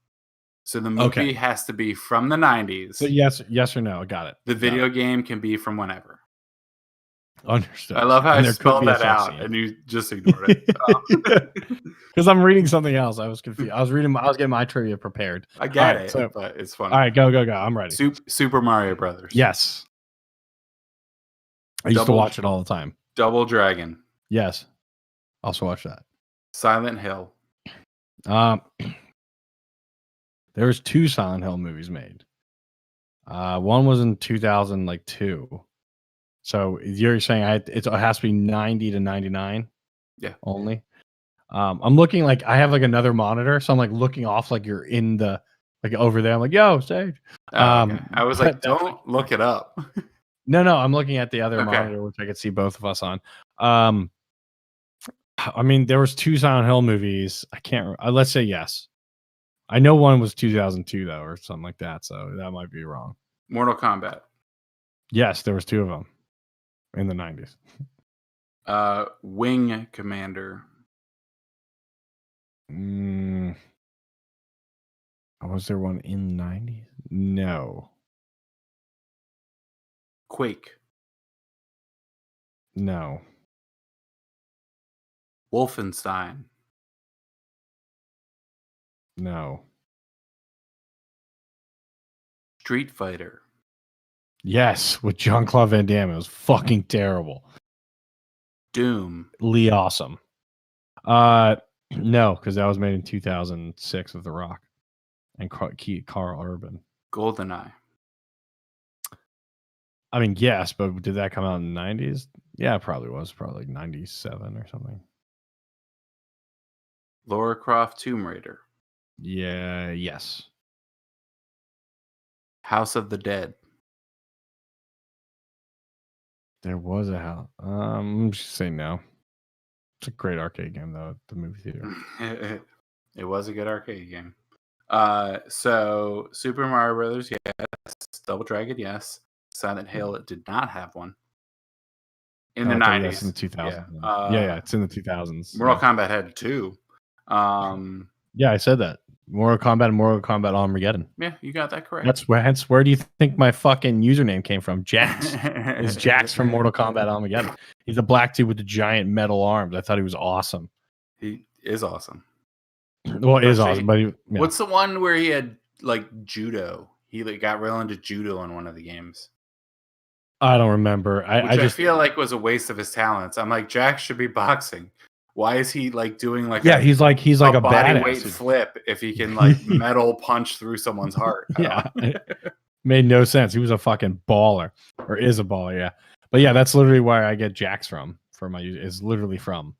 So the movie has to be from the 90s. So yes or no. Got it. The video game can be from whenever. Understood. I love how I spelled that out and you just ignored it. Because I'm reading something else. I was confused. I was getting my trivia prepared. I get it, but it's funny. All right, go. I'm ready. Super Mario Brothers. Yes. I used to watch it all the time. Double Dragon. Yes. Also watch that. Silent Hill. There was 2 Silent Hill movies made. One was in 2002. So you're saying it has to be 90 to 99? Yeah. Only? I'm looking like I have like another monitor, so I'm like looking off like you're in the like over there. I'm like, yo, Sage. Okay. I was like, don't look it up. No, I'm looking at the other monitor, which I could see both of us on. I mean, there was 2 Silent Hill movies. I can't. Let's say yes. I know one was 2002 though, or something like that. So that might be wrong. Mortal Kombat. Yes, there was 2 of them in the 90s. Wing Commander. Was there one in the 90s? No. Quake. No. Wolfenstein. No. Street Fighter. Yes, with Jean-Claude Van Damme. It was fucking terrible. Doom. Lee Awesome. No, because that was made in 2006 with The Rock and Carl Urban. GoldenEye. I mean, yes, but did that come out in the 90s? Yeah, it probably was. Probably like 97 or something. Lara Croft Tomb Raider. Yeah, yes. House of the Dead. There was a house. I'm just saying no. It's a great arcade game though at the movie theater. It was a good arcade game. So Super Mario Brothers, yes. Double Dragon, yes. Silent Hill, it did not have one. In the 90s. Yes, in the 2000s. Yeah, it's in the 2000s. Mortal Kombat had 2. Yeah, I said that. Mortal Kombat and Mortal Kombat Armageddon. Yeah, you got that correct. That's where do you think my fucking username came from? Jax. It's Jax from Mortal Kombat Armageddon. He's a black dude with the giant metal arms. I thought he was awesome. He is awesome. Well, it is awesome, but what's the one where he had like judo? He like got real into judo in one of the games. I don't remember. I just feel like was a waste of his talents. I'm like, Jax should be boxing. Why is he like doing like he's like a body badass. weight flip if he can like metal punch through someone's heart? Yeah, made no sense. He was a fucking baller, or is a baller. Yeah, but yeah, that's literally where I get Jax from. For my is literally from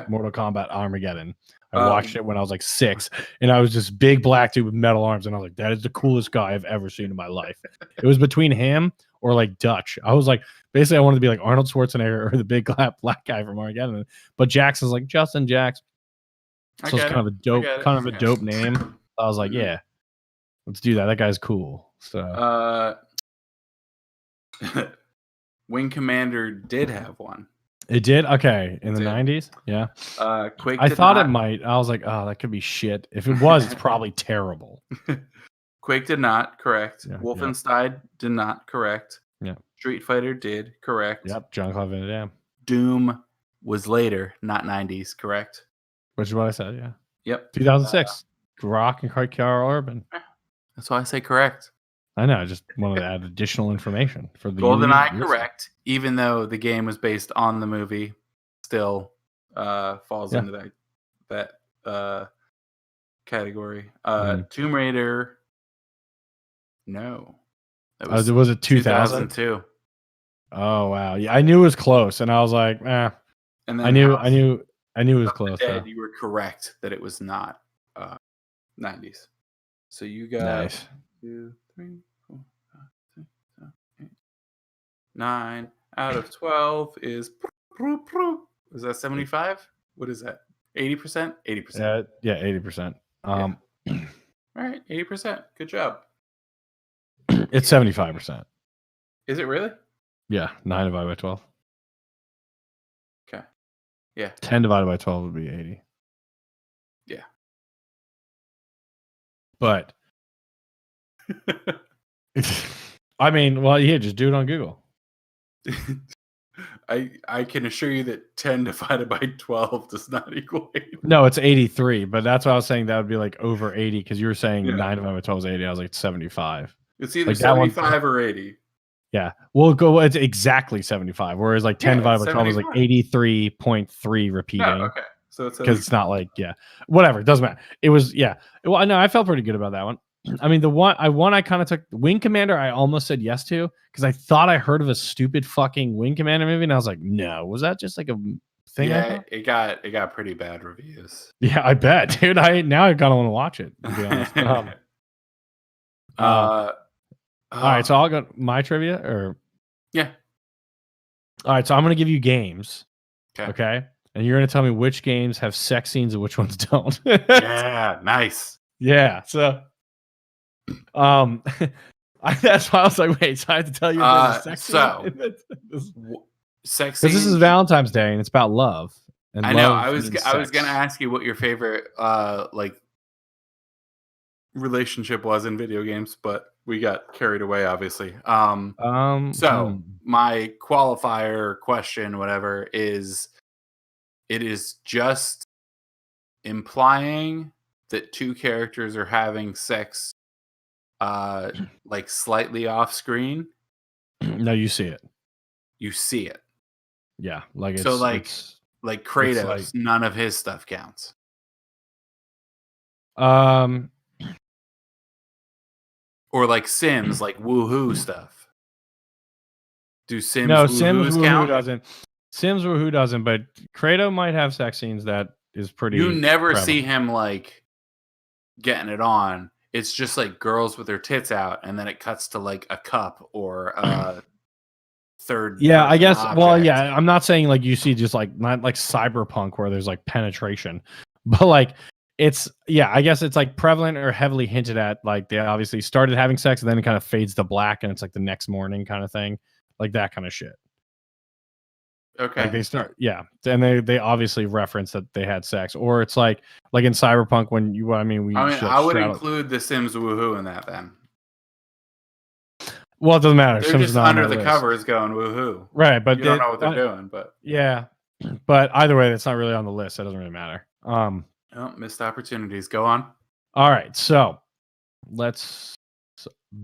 Mortal Kombat Armageddon. I watched it when I was like 6, and I was this big black dude with metal arms, and I was like, that is the coolest guy I've ever seen in my life. It was between him or like Dutch. I was like, basically, I wanted to be like Arnold Schwarzenegger or the big black guy from Armageddon. But Jax is like Justin Jax. So it's kind of a dope name. I was like, yeah, let's do that. That guy's cool. So Wing Commander did have one. It did? Okay. In the 90s? Yeah. Quake I thought it might. I was like, oh, that could be shit. If it was, it's probably terrible. Quake did not, correct. Wolfenstein did not, correct. Yeah. Street Fighter did, correct. Yep. Jean-Claude Van Damme. Doom was later, not 90s, correct? Which is what I said, yeah. Yep. 2006. Rock and Kiara Urban. That's why I say correct. I know. I just wanted to add additional information for the GoldenEye correct, even though the game was based on the movie, still falls into that category. Tomb Raider, no. That was it 2002? Oh wow. Yeah, I knew it was close, and I was like, eh. And then I knew it was close. You were correct that it was not 90s. So you got 2, 3, 4, 5, 6, 7, 8. 9 out of 12 is that 75? What is that? 80%? 80%. Yeah, 80%. All right, 80%. Good job. It's 75%. Is it really? Yeah, 9 divided by 12. Okay. Yeah. 10 divided by 12 would be 80. Yeah. But I mean, well, yeah, just do it on Google. I can assure you that 10 divided by 12 does not equal 80. No, it's 83, but that's what I was saying. That would be like over 80 because you were saying 9 divided by 12 is 80. I was like 75. It's either like 75 or 80. Yeah, we'll go. It's exactly 75. Whereas like 10 divided by 12 is like 83.3 repeating. Oh, okay, so it's because it's not like whatever. It doesn't matter. It was Well, no, I felt pretty good about that one. I mean, the one I kind of took Wing Commander. I almost said yes to because I thought I heard of a stupid fucking Wing Commander movie, and I was like, no, was that just like a thing? Yeah, it got pretty bad reviews. Yeah, I bet, dude. Now I kind of want to watch it. To be honest. All right, so I'll go my trivia or yeah. All right, so I'm gonna give you games. Okay, and you're gonna tell me which games have sex scenes and which ones don't. Yeah, nice. Yeah, so that's why I was like, wait, so I have to tell you there's a sex scene? Sex scene. Because this is Valentine's Day and it's about love. And I know. I was gonna ask you what your favorite like relationship was in video games, but we got carried away, obviously. So my qualifier question, whatever, is it is just implying that two characters are having sex like slightly off screen. No, you see it. You see it. Yeah. Like so like Kratos, none of his stuff counts. Or like Sims, like woohoo stuff. Do Sims woohoo doesn't. Sims woohoo doesn't, but Kratos might have sex scenes that is pretty. You never see him like getting it on. It's just like girls with their tits out, and then it cuts to like a cup or a third. Yeah, I guess. Object. Well, yeah, I'm not saying like you see just like not like Cyberpunk where there's like penetration, but like it's I guess it's like prevalent or heavily hinted at. Like they obviously started having sex, and then it kind of fades to black, and it's like the next morning kind of thing, like that kind of shit. Okay. Like they start, and they obviously reference that they had sex, or it's like in Cyberpunk when I would include the Sims woohoo in that then. Well, it doesn't matter. They're just under the covers going woohoo, right? But you don't know what they're doing. But but either way, it's not really on the list. That doesn't really matter. Missed opportunities. Go on. All right, so let's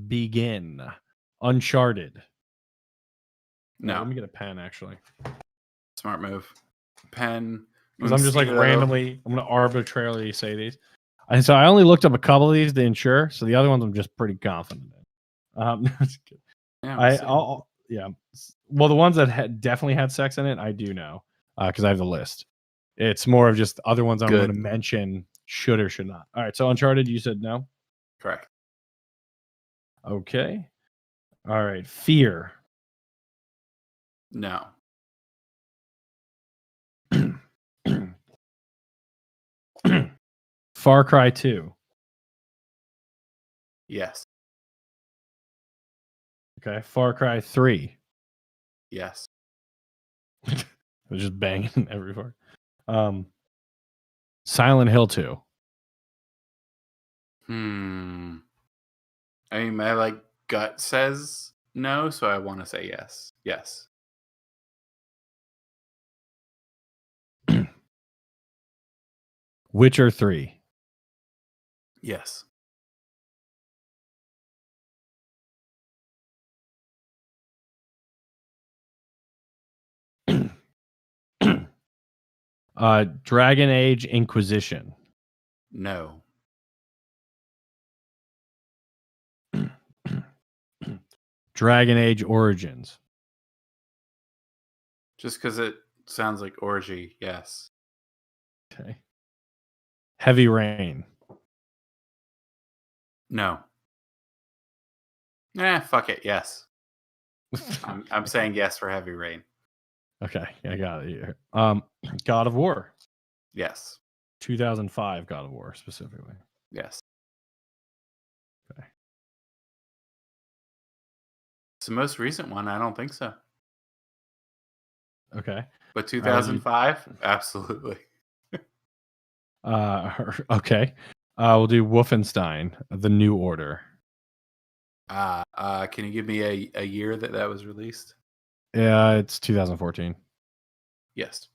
begin. Uncharted. No, let me get a pen. Actually, smart move. Pen. Because I'm just like randomly. I'm gonna arbitrarily say these, and so I only looked up a couple of these to ensure. So the other ones I'm just pretty confident in. Well, the ones that definitely had sex in it, I do know because I have the list. It's more of just other ones I'm going to mention should or should not. All right, so Uncharted, you said no. Correct. Okay. All right, Fear. No. Far Cry 2. Yes. Okay. Far Cry 3. Yes. They're just banging every part. Silent Hill 2. I mean, my gut says no, so I want to say yes. Yes. Witcher 3. Yes. Dragon Age Inquisition. No. Dragon Age Origins. Just because it sounds like orgy, yes. Okay. Heavy Rain. No. Fuck it. Yes. I'm saying yes for Heavy Rain. Okay, I got it here. God of War. Yes. 2005 God of War specifically. Yes. Okay. It's the most recent one. I don't think so. Okay. But 2005, absolutely. Okay. We'll do Wolfenstein: The New Order. Can you give me a year that was released? Yeah, it's 2014. Yes.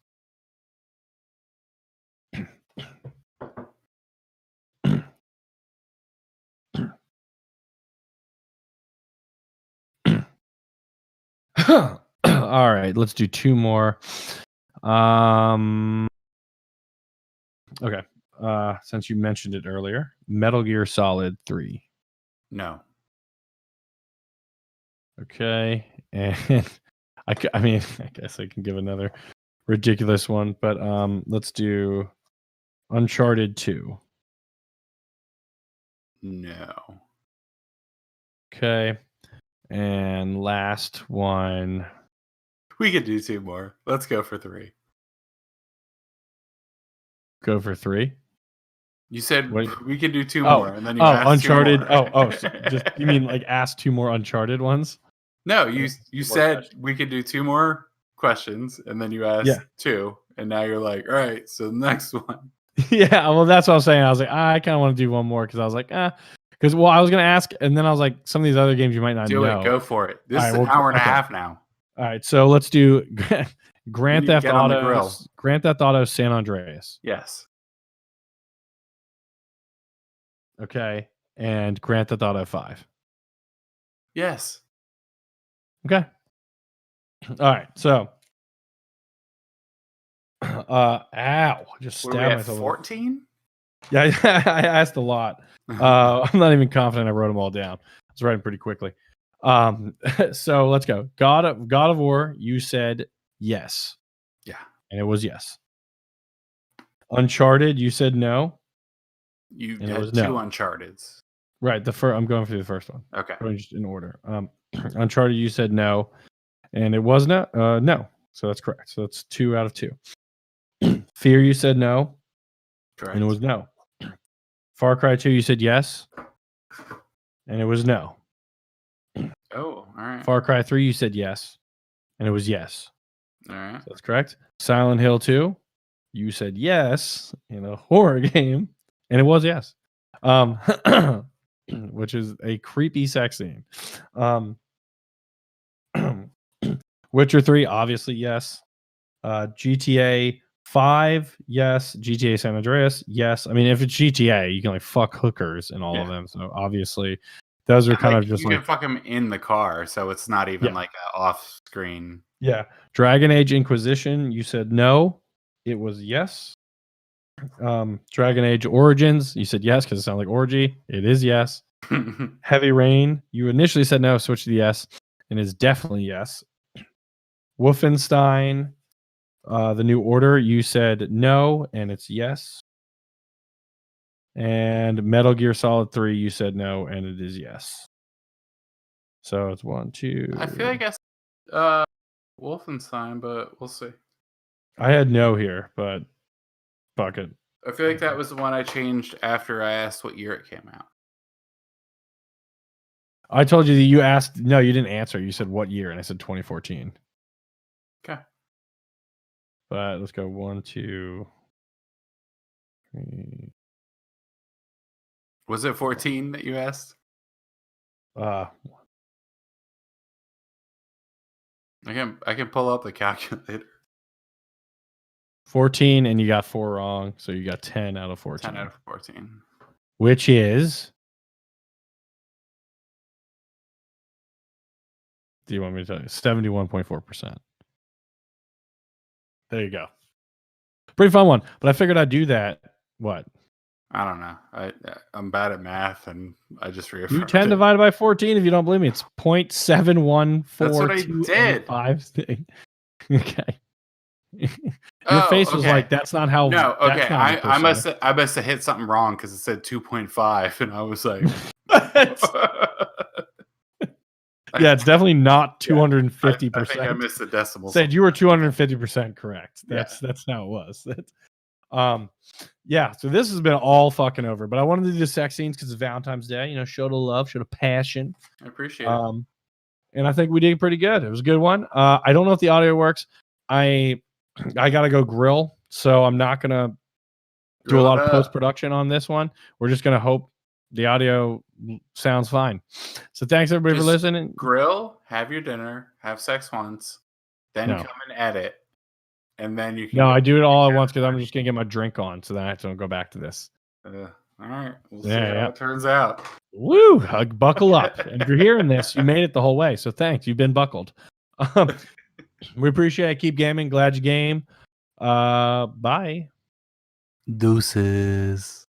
All right, let's do two more. Okay. Since you mentioned it earlier, Metal Gear Solid 3. No. Okay. And I mean, I guess I can give another ridiculous one, but let's do Uncharted 2. No. Okay. And last one. We could do two more. Let's go for 3. Go for 3. You said Wait. we could do two more, and then you asked Uncharted. 2 more. So just you mean like ask 2 more Uncharted ones? No, you said we could do 2 more questions, and then you asked 2, and now you're like, all right, so the next one. Yeah, well, that's what I was saying. I was like, I kind of want to do one more because I was like, because I was gonna ask, and then I was like, some of these other games you might not know. Do it. Go for it. This is an hour and a half now. All right, so let's do Grand Theft Auto. Grand Theft Auto San Andreas. Yes. Okay, and Grand Theft Auto 5. Yes. Okay. All right, so. Ow! Just stabbed myself. 14? Yeah, I asked a lot. I'm not even confident I wrote them all down. I was writing pretty quickly. So let's go. God of War. You said yes. Yeah, and it was yes. Uncharted. You said no. You and had it was 2 no. Uncharteds. Right. I'm going through the first one. Okay. Going just in order. Uncharted. You said no, and it was no. No. So that's correct. So that's 2 out of 2. Fear. You said no. Correct. And it was no. Far Cry 2, you said yes, and it was no. Oh, all right. Far Cry 3, you said yes, and it was yes. All right. So that's correct. Silent Hill 2, you said yes in a horror game, and it was yes. Which is a creepy sex scene. Witcher 3, obviously yes. GTA 5, yes. GTA San Andreas, yes. I mean, if it's GTA, you can like fuck hookers in all of them. So obviously, those are kind of just you can fuck them in the car, so it's not even like an off screen. Yeah. Dragon Age Inquisition, you said no. It was yes. Dragon Age Origins, you said yes because it sounds like orgy. It is yes. Heavy Rain, you initially said no, switch to yes, and it's definitely yes. Wolfenstein, The New Order, you said no, and it's yes. And Metal Gear Solid 3, you said no, and it is yes. So it's 1, 2. I feel like Wolfenstein, but we'll see. I had no here, but fuck it. I feel like that was the one I changed after I asked what year it came out. I told you that you asked. No, you didn't answer. You said what year, and I said 2014. Okay. But let's go 1, 2, 3. Was it 14 that you asked? I can pull up the calculator. 14, and you got 4 wrong, so you got 10 out of 14. 10 out of 14. Which is... Do you want me to tell you? 71.4%. There you go. Pretty fun one, but I figured I'd do that. What? I don't know. I'm bad at math, and I just reaffirmed You 10 divided by 14. If you don't believe me, it's 0.714. That's what I did. Okay. Your face was like, that's not how. No, okay. I must have hit something wrong because it said 2.5, and I was like, yeah, it's definitely not 250%. I think I missed the decimal. Said you were 250% correct. That's how it was. Yeah. So this has been all fucking over, but I wanted to do the sex scenes because it's Valentine's Day. You know, show the love, show the passion. I appreciate it. And I think we did pretty good. It was a good one. I don't know if the audio works. I gotta go grill, so I'm not gonna do a lot of post-production on this one. We're just gonna hope the audio sounds fine. So thanks everybody for listening. Grill, have your dinner, have sex once, then come and edit, and then you can. No, I do it all at once because I'm just gonna get my drink on, so then I have to go back to this. All right, we'll see how it turns out. Woo! Buckle up. And if you're hearing this, you made it the whole way, so thanks. You've been buckled. We appreciate it. Keep gaming. Glad you game. Bye. Deuces.